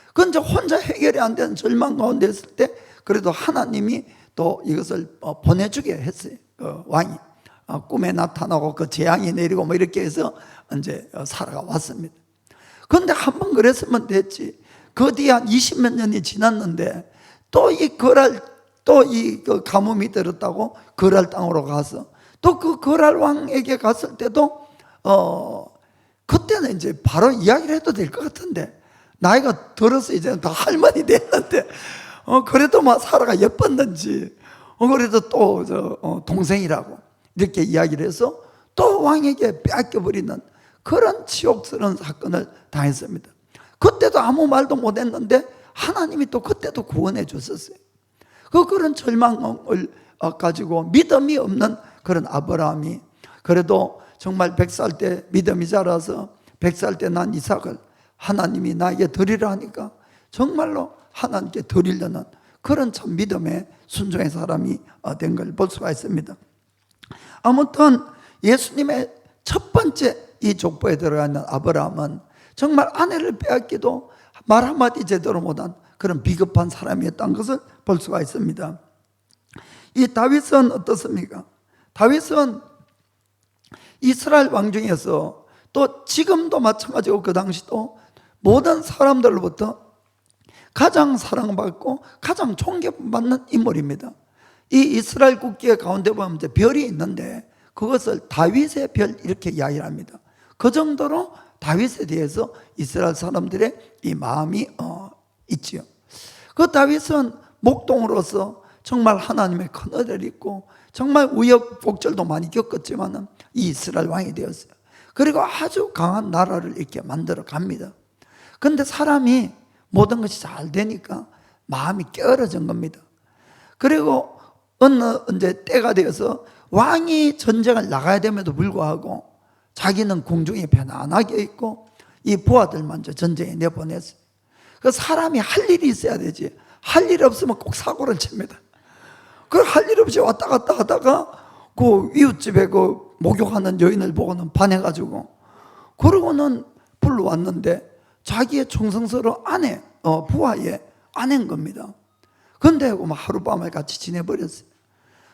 그건 이제 혼자 해결이 안 되는 절망 가운데 있을 때 그래도 하나님이 또 이것을 보내주게 했어요. 그 왕이 꿈에 나타나고 그 재앙이 내리고 뭐 이렇게 해서 이제 사라가 왔습니다. 그런데 한 번 그랬으면 됐지. 그 뒤에 한 20몇 년이 지났는데 또 이 거랄 또 이 가뭄이 들었다고 거랄 땅으로 가서 또 그 거랄 왕에게 갔을 때도 그때는 이제 바로 이야기를 해도 될 것 같은데 나이가 들어서 이제는 다 할머니 됐는데 그래도 막 사라가 예뻤는지 그래도 또 동생이라고 이렇게 이야기를 해서 또 왕에게 빼앗겨버리는 그런 치욕스러운 사건을 당했습니다. 그때도 아무 말도 못했는데 하나님이 또 그때도 구원해 줬었어요. 그런 절망을 가지고 믿음이 없는 그런 아브라함이 그래도 정말 100살 때 믿음이 자라서 100살 때 난 이삭을 하나님이 나에게 드리라 하니까 정말로 하나님께 드리려는 그런 참 믿음의 순종의 사람이 된 걸 볼 수가 있습니다. 아무튼 예수님의 첫 번째 이 족보에 들어가 있는 아브라함은 정말 아내를 빼앗기도 말 한마디 제대로 못한 그런 비겁한 사람이었다는 것을 볼 수가 있습니다. 이 다윗은 어떻습니까? 다윗은 이스라엘 왕 중에서 또 지금도 마찬가지고 그 당시도 모든 사람들로부터 가장 사랑받고 가장 존경받는 인물입니다. 이 이스라엘 국기의 가운데 보면 이제 별이 있는데 그것을 다윗의 별 이렇게 이야기를 합니다. 그 정도로 다윗에 대해서 이스라엘 사람들의 이 마음이 있지요. 그 다윗은 목동으로서 정말 하나님의 큰 은혜를 입고 정말 우여곡절도 많이 겪었지만 이 이스라엘 왕이 되었어요. 그리고 아주 강한 나라를 이렇게 만들어 갑니다. 그런데 사람이 모든 것이 잘 되니까 마음이 깨어진 겁니다. 그리고 어느 이제 때가 되어서 왕이 전쟁을 나가야 됨에도 불구하고 자기는 궁중에 편안하게 있고 이 부하들만 전쟁에 내보냈어요. 그 사람이 할 일이 있어야 되지. 할 일 없으면 꼭 사고를 칩니다. 그 할 일 없이 왔다 갔다 하다가 그 이웃집에 그 목욕하는 여인을 보고는 반해가지고 그러고는 불러왔는데 자기의 충성스러운 아내, 부하의 아내인 겁니다. 그런데 하룻밤을 같이 지내버렸어요.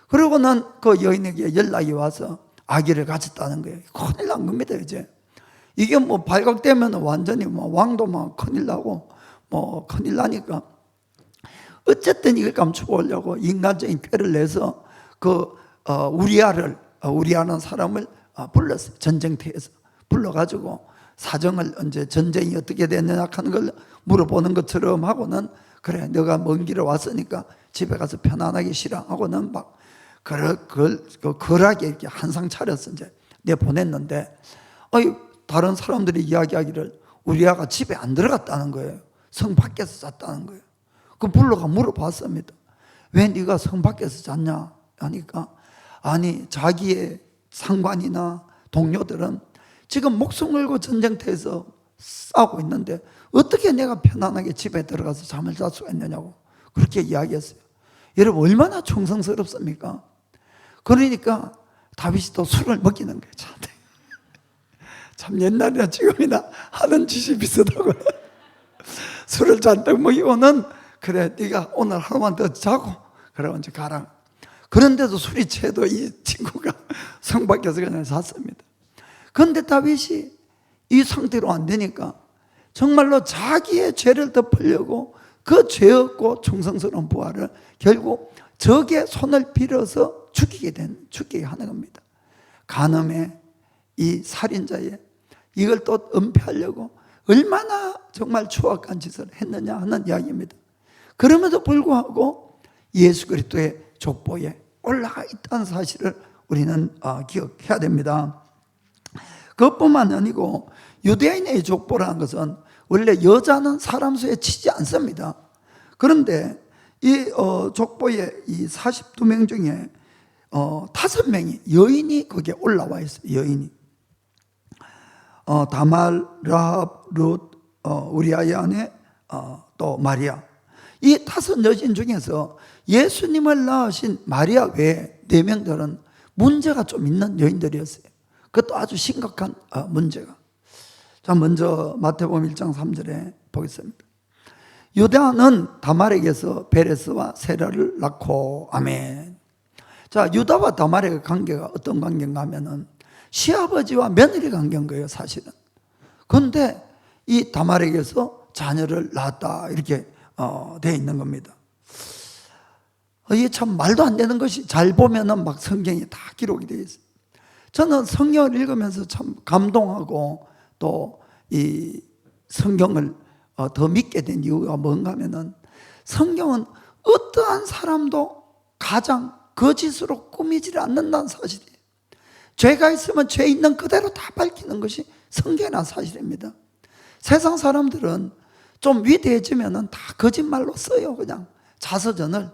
그러고는 그 여인에게 연락이 와서 아기를 가졌다는 거예요. 큰일 난 겁니다, 이제. 이게 발각되면 완전히 왕도 큰일 나고 큰일 나니까. 어쨌든 이걸 감추려고 인간적인 꾀를 내서 우리아라는 사람을 불렀어요. 전쟁터에서. 불러가지고 사정을 언제 전쟁이 어떻게 됐느냐 하는 걸 물어보는 것처럼 하고는 그래 너가 먼 길에 왔으니까 집에 가서 편안하게 쉬라 하고는 막 거하게 이렇게 한상 차려서 이제 내보냈는데 다른 사람들이 이야기하기를 우리아가 집에 안 들어갔다는 거예요. 성 밖에서 잤다는 거예요. 그 불러가 물어봤습니다. 왜 네가 성 밖에서 잤냐 하니까 아니 자기의 상관이나 동료들은 지금 목숨 걸고 전쟁터에서 싸우고 있는데 어떻게 내가 편안하게 집에 들어가서 잠을 잘 수가 있느냐고 그렇게 이야기했어요. 여러분 얼마나 충성스럽습니까? 그러니까 다윗이 또 술을 먹이는 거예요. 참 옛날이나 지금이나 하는 짓이 비슷하고 술을 잔뜩 먹이고는 그래 네가 오늘 하루만 더 자고 그러고 이제 가라. 그런데도 술이 취해도 이 친구가 성 밖에서 그냥 잤습니다. 그런데 다윗이 이 상태로 안 되니까 정말로 자기의 죄를 덮으려고 그 죄 없고 충성스러운 부하를 결국 적의 손을 빌어서 죽이게 하는 겁니다. 간음의 이 살인자의 이걸 또 은폐하려고 얼마나 정말 추악한 짓을 했느냐 하는 이야기입니다. 그럼에도 불구하고 예수 그리스도의 족보에 올라가 있다는 사실을 우리는 기억해야 됩니다. 그것뿐만 아니고 유대인의 족보라는 것은 원래 여자는 사람 수에 치지 않습니다. 그런데 이 족보의 이 42명 중에 5명이 여인이 거기에 올라와 있어요. 여인이 다말, 라합, 룻, 우리아의 아내, 또 마리아. 이 5 여인 중에서 예수님을 낳으신 마리아 외에 4명들은 문제가 좀 있는 여인들이었어요. 그것도 아주 심각한 문제가. 자, 먼저 마태복음 1장 3절에 보겠습니다. 유다는 다말에게서 베레스와 세라를 낳고 아멘. 자, 유다와 다말의 관계가 어떤 관계인가 하면은 시아버지와 며느리 관계인 거예요, 사실은. 그런데 이 다말에게서 자녀를 낳았다 이렇게 되어 있는 겁니다. 이게 참 말도 안 되는 것이 잘 보면은 막 성경이 다 기록이 되어 있어요. 저는 성경을 읽으면서 참 감동하고 또 이 성경을 더 믿게 된 이유가 뭔가 하면은 성경은 어떠한 사람도 가장 거짓으로 꾸미지 않는다는 사실이에요. 죄가 있으면 죄 있는 그대로 다 밝히는 것이 성경의 사실입니다. 세상 사람들은 좀 위대해지면 다 거짓말로 써요. 그냥 자서전을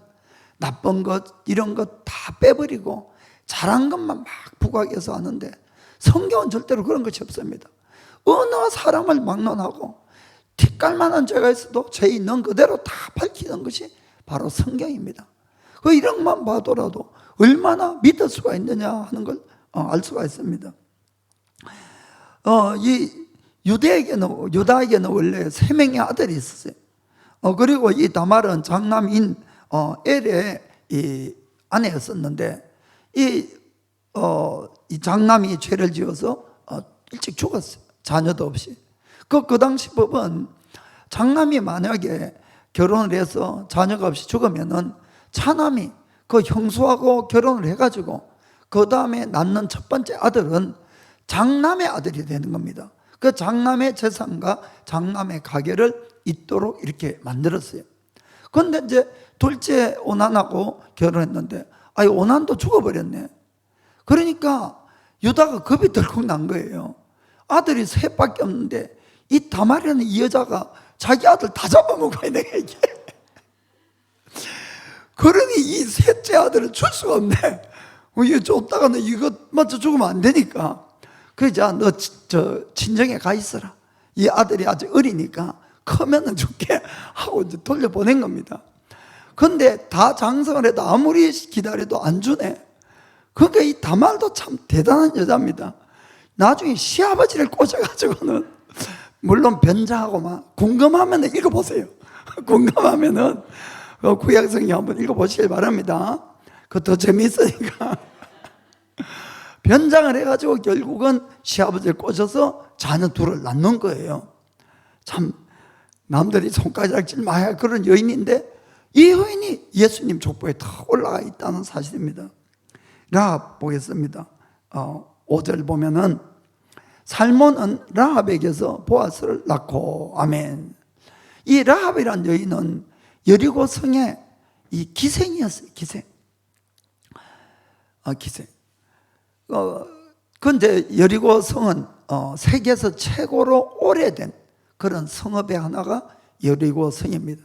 나쁜 것 이런 것 다 빼버리고 잘한 것만 막 부각해서 하는데, 성경은 절대로 그런 것이 없습니다. 어느 사람을 막론하고 티깔만한 죄가 있어도 죄 있는 그대로 다 밝히는 것이 바로 성경입니다. 그 이런 것만 봐도라도 얼마나 믿을 수가 있느냐 하는 걸 알 수가 있습니다. 이 유다에게는 원래 3명의 아들이 있었어요. 그리고 이 다말은 장남인 엘의 이 아내였었는데, 이 장남이 죄를 지어서 일찍 죽었어요. 자녀도 없이. 그 당시 법은 장남이 만약에 결혼을 해서 자녀가 없이 죽으면은 차남이 그 형수하고 결혼을 해가지고 그 다음에 낳는 첫 번째 아들은 장남의 아들이 되는 겁니다. 그 장남의 재산과 장남의 가계를 잇도록 이렇게 만들었어요. 그런데 이제 둘째 오난하고 결혼했는데 오난도 죽어버렸네. 그러니까 유다가 겁이 덜컥 난 거예요. 아들이 셋밖에 없는데 이 다말이라는 이 여자가 자기 아들 다 잡아먹어야 돼, 이게. 그러니 이 셋째 아들을 줄 수가 없네. 이거 쫓다가 너 이거 맞춰 죽으면 안 되니까. 그러자 너 친정에 가 있어라. 이 아들이 아직 어리니까 크면은 줄게 하고 이제 돌려보낸 겁니다. 근데 다 장성을 해도 아무리 기다려도 안 주네. 그러니까 이 다말도 참 대단한 여자입니다. 나중에 시아버지를 꽂아가지고는, 물론 변장하고 막 궁금하면 읽어보세요. 궁금하면은 구약성경 한번 읽어보시길 바랍니다. 그거 더 재미있으니까. 변장을 해가지고 결국은 시아버지를 꽂아서 자녀 둘을 낳는 거예요. 참 남들이 손가락질 많이 할 그런 여인인데, 이 여인이 예수님 족보에 다 올라가 있다는 사실입니다. 라합 보겠습니다. 5절 보면은 살몬은 라합에게서 보아스를 낳고, 아멘. 이 라합이란 여인은 여리고 성의 이 기생이었어요. 기생. 근데 여리고 성은 세계에서 최고로 오래된 그런 성읍의 하나가 여리고 성입니다.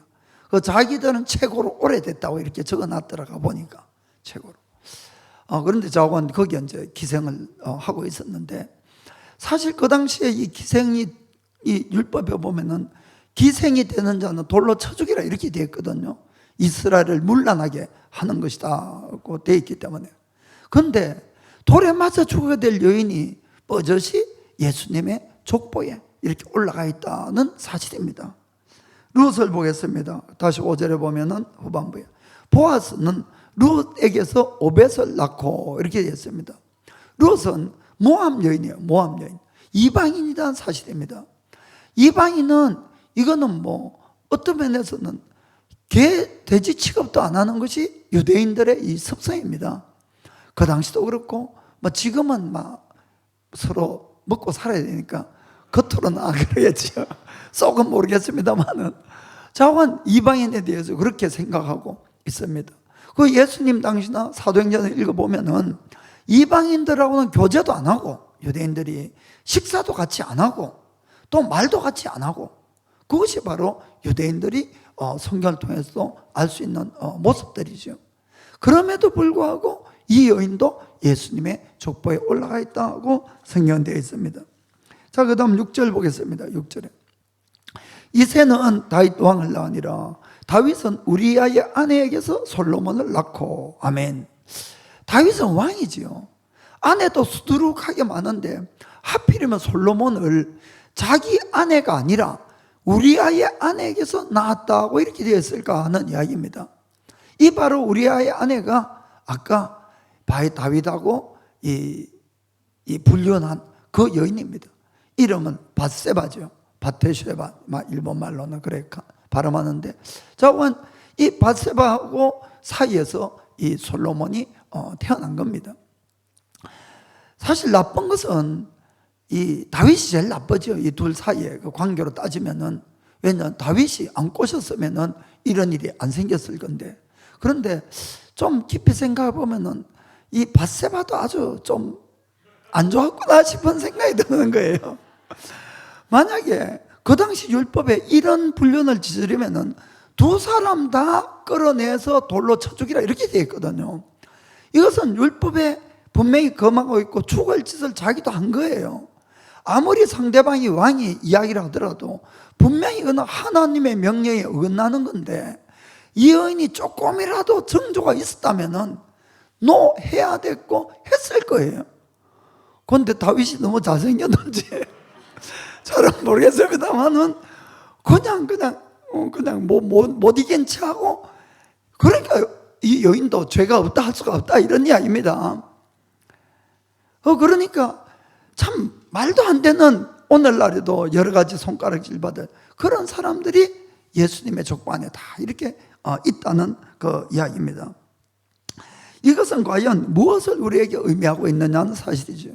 자기들은 최고로 오래됐다고 이렇게 적어놨더라가 보니까 최고로. 그런데 자고는 거기 이제 기생을 하고 있었는데, 사실 그 당시에 이 기생이 이 율법에 보면은 기생이 되는 자는 돌로 쳐 죽이라 이렇게 되어 있거든요. 이스라엘을 문란하게 하는 것이다고 되어 있기 때문에. 그런데 돌에 맞아 죽어야 될 여인이 버젓이 예수님의 족보에 이렇게 올라가 있다는 사실입니다. 룻을 보겠습니다. 다시 5절에 보면은 후반부에 보아스는 룻에게서 오벳을 낳고 이렇게 되어 있습니다. 룻은 모압 여인이에요. 모압 여인. 이방인이라는 사실입니다. 이방인은 이거는 뭐 어떤 면에서는 개, 돼지 취급도 안 하는 것이 유대인들의 이 습성입니다. 그 당시도 그렇고 뭐 지금은 막 서로 먹고 살아야 되니까 겉으로는 안 그러겠죠. 속은 모르겠습니다만은 자관 이방인에 대해서 그렇게 생각하고 있습니다. 그 예수님 당시나 사도행전을 읽어보면은 이방인들하고는 교제도 안 하고, 유대인들이 식사도 같이 안 하고 또 말도 같이 안 하고, 그것이 바로 유대인들이 성경을 통해서 알 수 있는 모습들이죠. 그럼에도 불구하고 이 여인도 예수님의 족보에 올라가 있다고 성경되어 있습니다. 자, 그 다음 6절 보겠습니다. 6절에 이새는 다윗 왕을 낳으니라. 다윗은 우리아의 아내에게서 솔로몬을 낳고, 아멘. 다윗은 왕이지요. 아내도 수두룩하게 많은데 하필이면 솔로몬을 자기 아내가 아니라 우리아의 아내에게서 낳았다고 이렇게 되어 있을까 하는 이야기입니다. 이 바로 우리아의 아내가 아까 다윗하고 이 불륜한 그 여인입니다. 이름은 밧세바죠. 바테쉐바, 일본 말로는 그래 발음하는데, 자원 이 밧세바하고 사이에서 이 솔로몬이 태어난 겁니다. 사실 나쁜 것은 이 다윗이 제일 나쁘죠. 이 둘 사이에 그 관계로 따지면은. 왜냐하면 다윗이 안 꼬셨으면 이런 일이 안 생겼을 건데. 그런데 좀 깊이 생각해 보면은 이 밧세바도 아주 좀 안 좋았구나 싶은 생각이 드는 거예요. 만약에 그 당시 율법에 이런 불륜을 저지르면은 두 사람 다 끌어내서 돌로 쳐 죽이라 이렇게 되어 있거든요. 이것은 율법에 분명히 금하고 있고 죽을 짓을 자기도 한 거예요. 아무리 상대방이 왕이 이야기를 하더라도 분명히 그는 하나님의 명령에 어긋나는 건데, 이 여인이 조금이라도 정조가 있었다면은 노 해야 됐고 했을 거예요. 그런데 다윗이 너무 잘생겼는지 잘은 모르겠습니다만은 그냥 못 이긴 체하고, 그러니까 이 여인도 죄가 없다 할 수가 없다 이런 이야기입니다. 그러니까 참 말도 안 되는, 오늘날에도 여러 가지 손가락질 받을 그런 사람들이 예수님의 족보 안에 다 이렇게 있다는 그 이야기입니다. 이것은 과연 무엇을 우리에게 의미하고 있느냐는 사실이죠.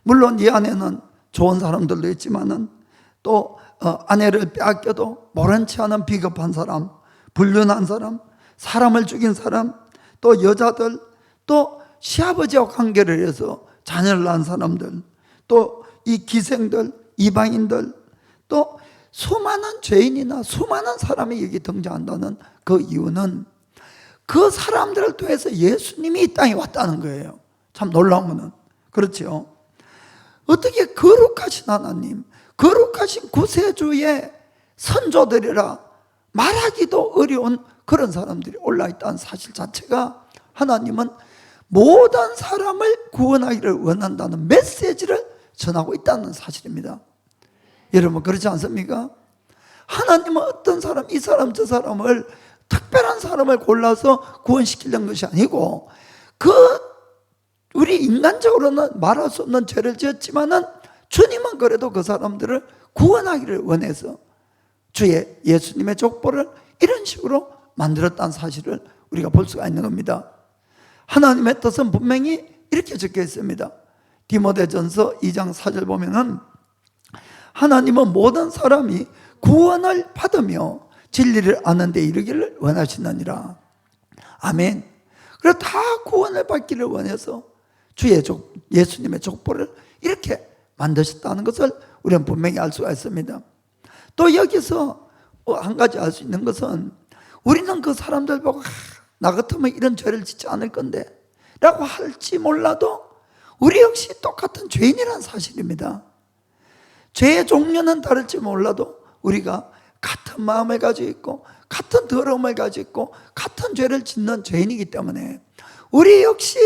물론 이 안에는 좋은 사람들도 있지만은 또 아내를 빼앗겨도 모른 체 하는 비겁한 사람, 불륜한 사람, 사람을 죽인 사람, 또 여자들, 또 시아버지와 관계를 해서 자녀를 낳은 사람들, 또 이 기생들, 이방인들, 또 수많은 죄인이나 수많은 사람이 여기 등장한다는 그 이유는 그 사람들을 통해서 예수님이 이 땅에 왔다는 거예요. 참 놀라운 거는 그렇죠. 어떻게 거룩하신 하나님, 거룩하신 구세주의 선조들이라 말하기도 어려운 그런 사람들이 올라있다는 사실 자체가, 하나님은 모든 사람을 구원하기를 원한다는 메시지를 전하고 있다는 사실입니다. 여러분 그렇지 않습니까? 하나님은 어떤 사람, 이 사람 저 사람을, 특별한 사람을 골라서 구원시키려는 것이 아니고, 우리 인간적으로는 말할 수 없는 죄를 지었지만은 주님은 그래도 그 사람들을 구원하기를 원해서 주의 예수님의 족보를 이런 식으로 만들었다는 사실을 우리가 볼 수가 있는 겁니다. 하나님의 뜻은 분명히 이렇게 적혀 있습니다. 디모데전서 2장 4절 보면은 하나님은 모든 사람이 구원을 받으며 진리를 아는 데 이르기를 원하시느니라. 아멘. 그래서 다 구원을 받기를 원해서 주의 예수님의 족보를 이렇게 만드셨다는 것을 우리는 분명히 알 수가 있습니다. 또 여기서 한 가지 알 수 있는 것은, 우리는 그 사람들 보고 나 같으면 이런 죄를 짓지 않을 건데 라고 할지 몰라도 우리 역시 똑같은 죄인이라는 사실입니다. 죄의 종류는 다를지 몰라도 우리가 같은 마음을 가지고 있고 같은 더러움을 가지고 있고 같은 죄를 짓는 죄인이기 때문에 우리 역시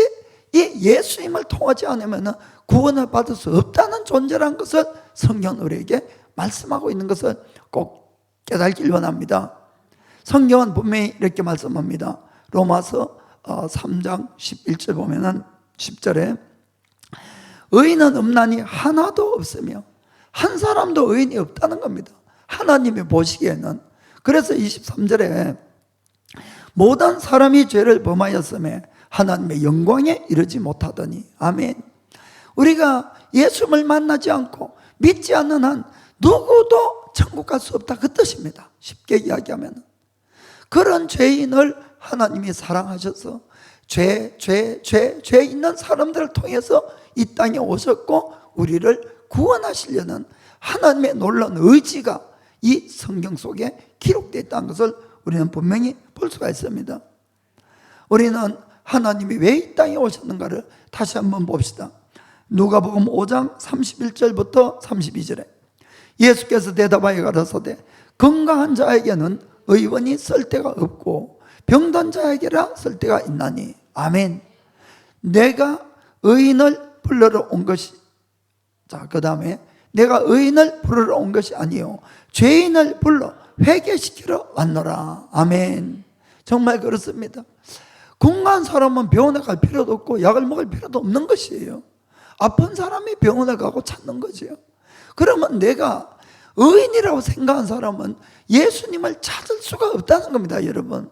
이 예수님을 통하지 않으면 구원을 받을 수 없다는 존재라는 것을 성경은 우리에게 말씀하고 있는 것을 꼭 깨닫길 원합니다. 성경은 분명히 이렇게 말씀합니다. 로마서 3장 11절 보면은 10절에 의인은 없나니 하나도 없으며, 한 사람도 의인이 없다는 겁니다. 하나님이 보시기에는. 그래서 23절에 모든 사람이 죄를 범하였음에 하나님의 영광에 이르지 못하더니. 아멘. 우리가 예수를 만나지 않고 믿지 않는 한 누구도 천국 갈 수 없다, 그 뜻입니다. 쉽게 이야기하면 그런 죄인을 하나님이 사랑하셔서 죄 있는 사람들을 통해서 이 땅에 오셨고 우리를 구원하시려는 하나님의 놀라운 의지가 이 성경 속에 기록되어 있다는 것을 우리는 분명히 볼 수가 있습니다. 우리는 하나님이 왜 이 땅에 오셨는가를 다시 한번 봅시다. 누가복음 5장 31절부터 32절에 예수께서 대답하여 가라사대 건강한 자에게는 의원이 쓸 데가 없고 병든 자에게라 쓸 데가 있나니. 아멘. 내가 의인을 부르러 온 것이, 자, 그 다음에 내가 의인을 부르러 온 것이 아니요 죄인을 불러 회개시키러 왔노라. 아멘. 정말 그렇습니다. 건강한 사람은 병원에 갈 필요도 없고 약을 먹을 필요도 없는 것이에요. 아픈 사람이 병원에 가고 찾는 거죠. 그러면 내가 의인이라고 생각한 사람은 예수님을 찾을 수가 없다는 겁니다, 여러분.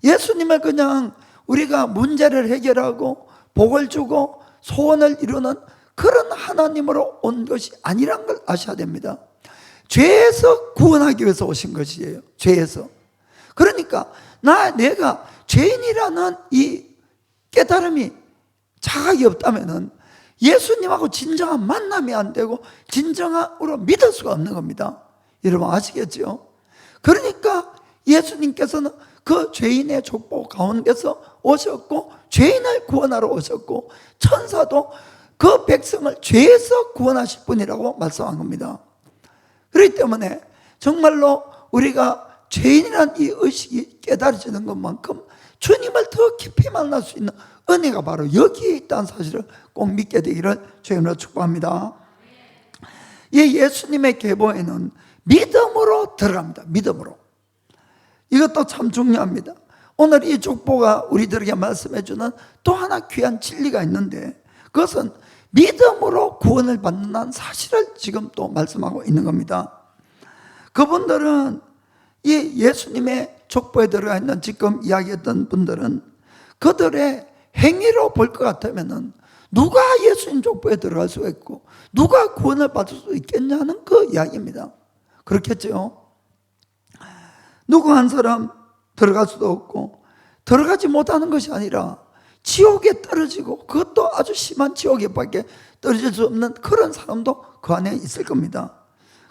예수님을 그냥 우리가 문제를 해결하고 복을 주고 소원을 이루는 그런 하나님으로 온 것이 아니란 걸 아셔야 됩니다. 죄에서 구원하기 위해서 오신 것이에요. 죄에서. 그러니까 내가 죄인이라는 이 깨달음이 자각이 없다면은 예수님하고 진정한 만남이 안 되고 진정으로 믿을 수가 없는 겁니다. 여러분 아시겠죠? 그러니까 예수님께서는 그 죄인의 족보 가운데서 오셨고 죄인을 구원하러 오셨고 천사도 그 백성을 죄에서 구원하실 분이라고 말씀한 겁니다. 그렇기 때문에 정말로 우리가 죄인이라는 이 의식이 깨달아지는 것만큼 주님을 더 깊이 만날 수 있는 은혜가 바로 여기에 있다는 사실을 꼭 믿게 되기를 주님으로 축복합니다. 이 예수님의 계보에는 믿음으로 들어갑니다. 믿음으로. 이것도 참 중요합니다. 오늘 이 족보가 우리들에게 말씀해 주는 또 하나 귀한 진리가 있는데 그것은 믿음으로 구원을 받는다는 사실을 지금 또 말씀하고 있는 겁니다. 그분들은 이 예수님의 족보에 들어가 있는 지금 이야기했던 분들은 그들의 행위로 볼 것 같으면 누가 예수님 족보에 들어갈 수 있고 누가 구원을 받을 수 있겠냐는 그 이야기입니다. 그렇겠죠? 누구 한 사람 들어갈 수도 없고 들어가지 못하는 것이 아니라 지옥에 떨어지고 그것도 아주 심한 지옥에 밖에 떨어질 수 없는 그런 사람도 그 안에 있을 겁니다.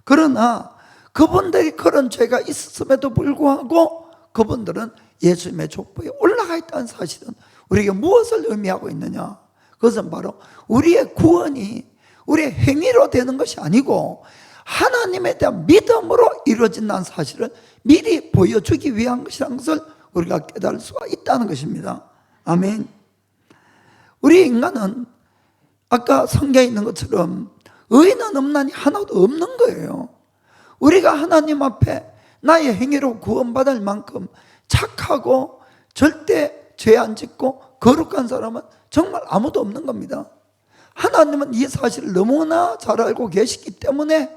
그러나 그분들이 그런 죄가 있었음에도 불구하고 그분들은 예수님의 족보에 올라가 있다는 사실은 우리에게 무엇을 의미하고 있느냐? 그것은 바로 우리의 구원이 우리의 행위로 되는 것이 아니고 하나님에 대한 믿음으로 이루어진다는 사실을 미리 보여주기 위한 것이라는 것을 우리가 깨달을 수가 있다는 것입니다. 아멘. 우리 인간은 아까 성경에 있는 것처럼 의인은 없나니 하나도 없는 거예요. 우리가 하나님 앞에 나의 행위로 구원받을 만큼 착하고 절대 죄 안 짓고 거룩한 사람은 정말 아무도 없는 겁니다. 하나님은 이 사실을 너무나 잘 알고 계시기 때문에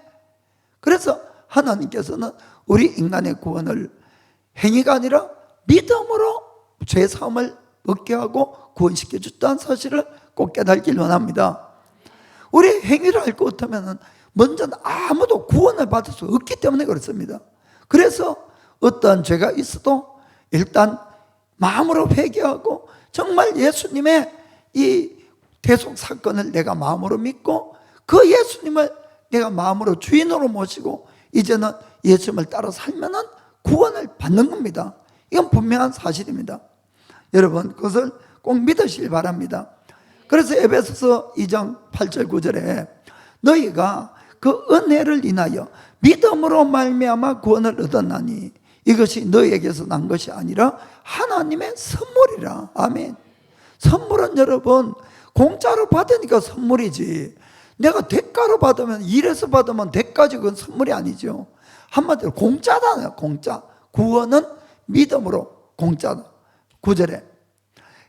그래서 하나님께서는 우리 인간의 구원을 행위가 아니라 믿음으로 죄사함을 얻게 하고 구원시켜 줬다는 사실을 꼭 깨달길 원합니다. 우리 행위를 알고 못하면 먼저 아무도 구원을 받을 수 없기 때문에 그렇습니다. 그래서 어떠한 죄가 있어도 일단 마음으로 회개하고 정말 예수님의 이 대속 사건을 내가 마음으로 믿고 그 예수님을 내가 마음으로 주인으로 모시고 이제는 예수님을 따라 살면은 구원을 받는 겁니다. 이건 분명한 사실입니다. 여러분 그것을 꼭 믿으시길 바랍니다. 그래서 에베소서 2장 8절 9절에 너희가 그 은혜를 인하여 믿음으로 말미암아 구원을 얻었나니 이것이 너희에게서 난 것이 아니라 하나님의 선물이라. 아멘. 선물은 여러분 공짜로 받으니까 선물이지 내가 대가로 받으면 일해서 받으면 대가지 그건 선물이 아니죠. 한마디로 공짜다. 공짜. 구원은 믿음으로 공짜다. 9절에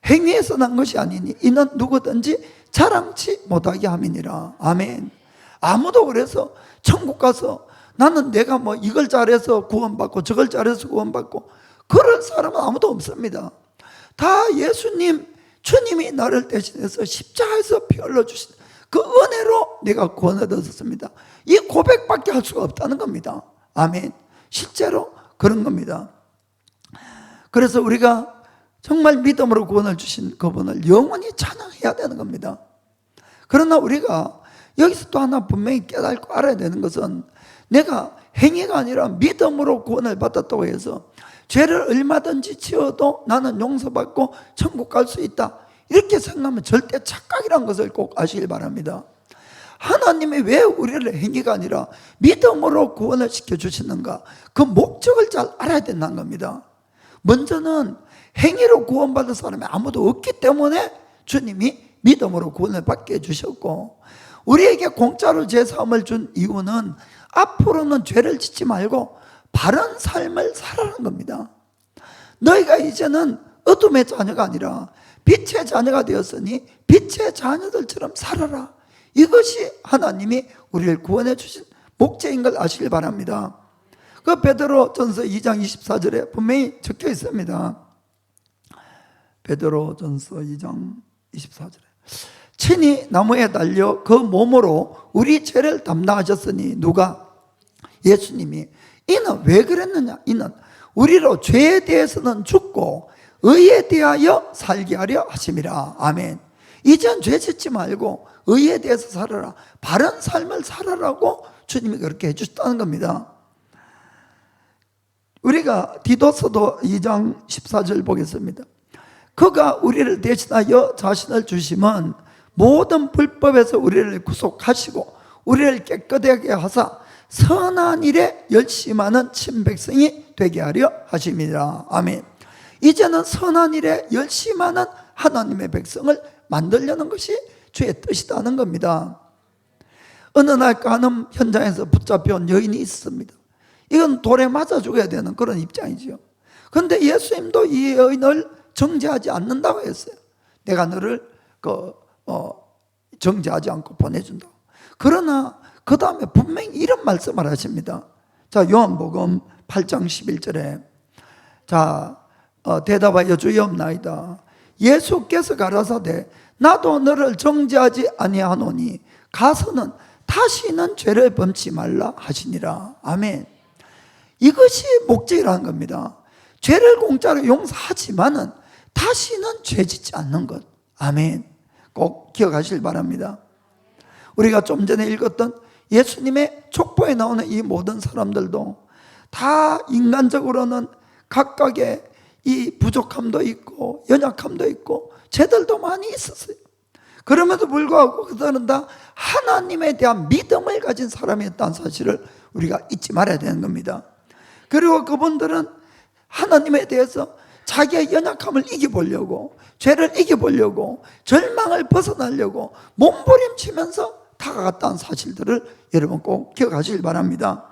행위에서 난 것이 아니니 이는 누구든지 자랑치 못하게 함이니라. 아멘. 아무도 그래서 천국 가서 나는 내가 뭐 이걸 잘해서 구원받고 저걸 잘해서 구원받고 그럴 사람은 아무도 없습니다. 다 예수님 주님이 나를 대신해서 십자가에서 피 흘려주신 그 은혜로 내가 구원을 얻었습니다. 이 고백밖에 할 수가 없다는 겁니다. 아멘. 실제로 그런 겁니다. 그래서 우리가 정말 믿음으로 구원을 주신 그분을 영원히 찬양해야 되는 겁니다. 그러나 우리가 여기서 또 하나 분명히 깨닫고 알아야 되는 것은 내가 행위가 아니라 믿음으로 구원을 받았다고 해서 죄를 얼마든지 지어도 나는 용서받고 천국 갈 수 있다 이렇게 생각하면 절대 착각이라는 것을 꼭 아시길 바랍니다. 하나님이 왜 우리를 행위가 아니라 믿음으로 구원을 시켜주시는가 그 목적을 잘 알아야 된다는 겁니다. 먼저는 행위로 구원받은 사람이 아무도 없기 때문에 주님이 믿음으로 구원을 받게 해주셨고 우리에게 공짜로 죄사함을 준 이유는 앞으로는 죄를 짓지 말고 바른 삶을 살아라는 겁니다. 너희가 이제는 어둠의 자녀가 아니라 빛의 자녀가 되었으니 빛의 자녀들처럼 살아라. 이것이 하나님이 우리를 구원해 주신 목적인 걸 아시길 바랍니다. 그 베드로전서 2장 24절에 분명히 적혀 있습니다. 베드로전서 2장 24절에 친히 나무에 달려 그 몸으로 우리 죄를 담당하셨으니 누가 예수님이 이는 왜 그랬느냐? 이는 우리로 죄에 대해서는 죽고 의에 대하여 살게 하려 하심이라. 아멘. 이젠 죄 짓지 말고 의에 대해서 살아라, 바른 삶을 살아라고 주님이 그렇게 해주셨다는 겁니다. 우리가 디도서도 2장 14절 보겠습니다. 그가 우리를 대신하여 자신을 주심은 모든 불법에서 우리를 구속하시고 우리를 깨끗하게 하사 선한 일에 열심하는 친백성이 되게 하려 하심이라. 아멘. 이제는 선한 일에 열심하는 하나님의 백성을 만들려는 것이 주의 뜻이라는 겁니다. 어느 날 간음 현장에서 붙잡혀온 여인이 있습니다. 이건 돌에 맞아 죽어야 되는 그런 입장이죠. 그런데 예수님도 이 여인을 정죄하지 않는다고 했어요. 내가 너를 정죄하지 않고 보내준다. 그러나 그 다음에 분명히 이런 말씀을 하십니다. 자, 요한복음 8장 11절에 대답하여 주옵나이다. 예수께서 가라사대 나도 너를 정죄하지 아니하노니 가서는 다시는 죄를 범치 말라 하시니라. 아멘. 이것이 목적이라는 겁니다. 죄를 공짜로 용서하지만은 다시는 죄 짓지 않는 것. 아멘. 꼭 기억하시길 바랍니다. 우리가 좀 전에 읽었던 예수님의 족보에 나오는 이 모든 사람들도 다 인간적으로는 각각의 이 부족함도 있고 연약함도 있고 죄들도 많이 있었어요. 그럼에도 불구하고 그들은 다 하나님에 대한 믿음을 가진 사람이었다는 사실을 우리가 잊지 말아야 되는 겁니다. 그리고 그분들은 하나님에 대해서 자기의 연약함을 이겨보려고, 죄를 이겨보려고, 절망을 벗어나려고 몸부림치면서 다가갔다는 사실들을 여러분 꼭 기억하시길 바랍니다.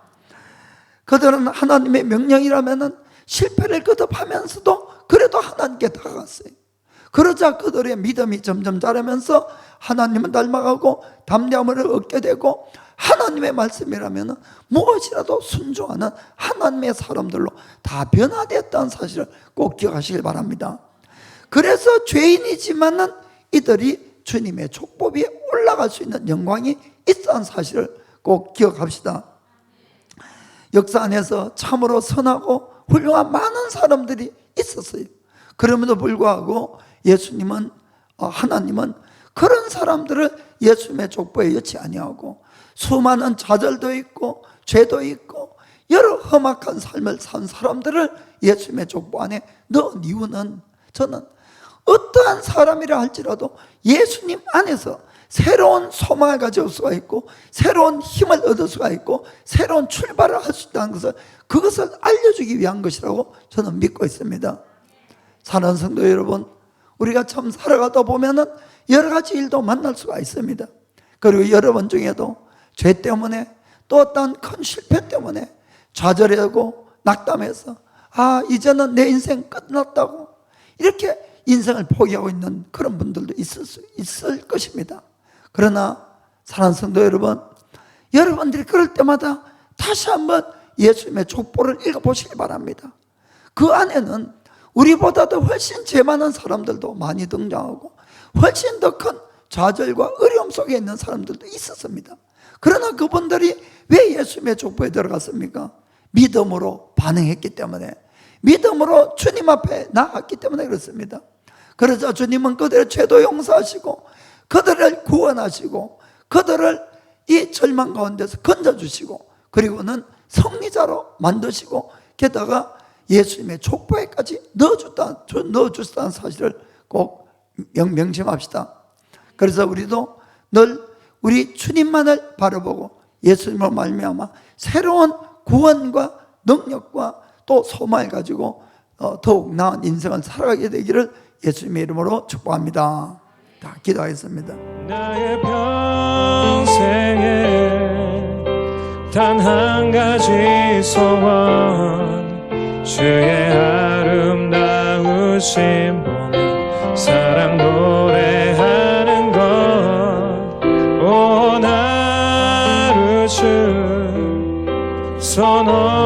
그들은 하나님의 명령이라면 실패를 거듭하면서도 그래도 하나님께 다가갔어요. 그러자 그들의 믿음이 점점 자라면서 하나님을 닮아가고 담대함을 얻게 되고 하나님의 말씀이라면 무엇이라도 순종하는 하나님의 사람들로 다 변화되었다는 사실을 꼭 기억하시길 바랍니다. 그래서 죄인이지만은 이들이 주님의 족보에 올라갈 수 있는 영광이 있다는 사실을 꼭 기억합시다. 역사 안에서 참으로 선하고 훌륭한 많은 사람들이 있었어요. 그럼에도 불구하고 예수님은 하나님은 그런 사람들을 예수님의 족보에 넣지 아니하고 수많은 좌절도 있고 죄도 있고 여러 험악한 삶을 산 사람들을 예수님의 족보 안에 넣은 이유는 저는 어떠한 사람이라 할지라도 예수님 안에서 새로운 소망을 가질 수가 있고 새로운 힘을 얻을 수가 있고 새로운 출발을 할 수 있다는 것을 그것을 알려주기 위한 것이라고 저는 믿고 있습니다. 사랑하는 성도 여러분, 우리가 참 살아가다 보면은 여러 가지 일도 만날 수가 있습니다. 그리고 여러분 중에도 죄 때문에 또 어떤 큰 실패 때문에 좌절하고 낙담해서 이제는 내 인생 끝났다고 이렇게 인생을 포기하고 있는 그런 분들도 있을 것입니다. 그러나 사랑하는 성도 여러분, 여러분들이 그럴 때마다 다시 한번 예수님의 족보를 읽어보시기 바랍니다. 그 안에는 우리보다도 훨씬 죄 많은 사람들도 많이 등장하고 훨씬 더 큰 좌절과 어려움 속에 있는 사람들도 있었습니다. 그러나 그분들이 왜 예수님의 족보에 들어갔습니까? 믿음으로 반응했기 때문에, 믿음으로 주님 앞에 나갔기 때문에 그렇습니다. 그러자 주님은 그들의 죄도 용서하시고 그들을 구원하시고 그들을 이 절망 가운데서 건져주시고 그리고는 승리자로 만드시고 게다가 예수님의 족보에까지 넣어주셨다는 사실을 꼭 명심합시다. 그래서 우리도 늘 우리 주님만을 바라보고 예수님을 말미암아 새로운 구원과 능력과 또 소망을 가지고 더욱 나은 인생을 살아가게 되기를 예수님의 이름으로 축복합니다. 다 기도하겠습니다. 나의 평생에 단 한 가지 소원, 주의 아름다우신 보며 사랑 노래하는 것. 오 나를 주 선언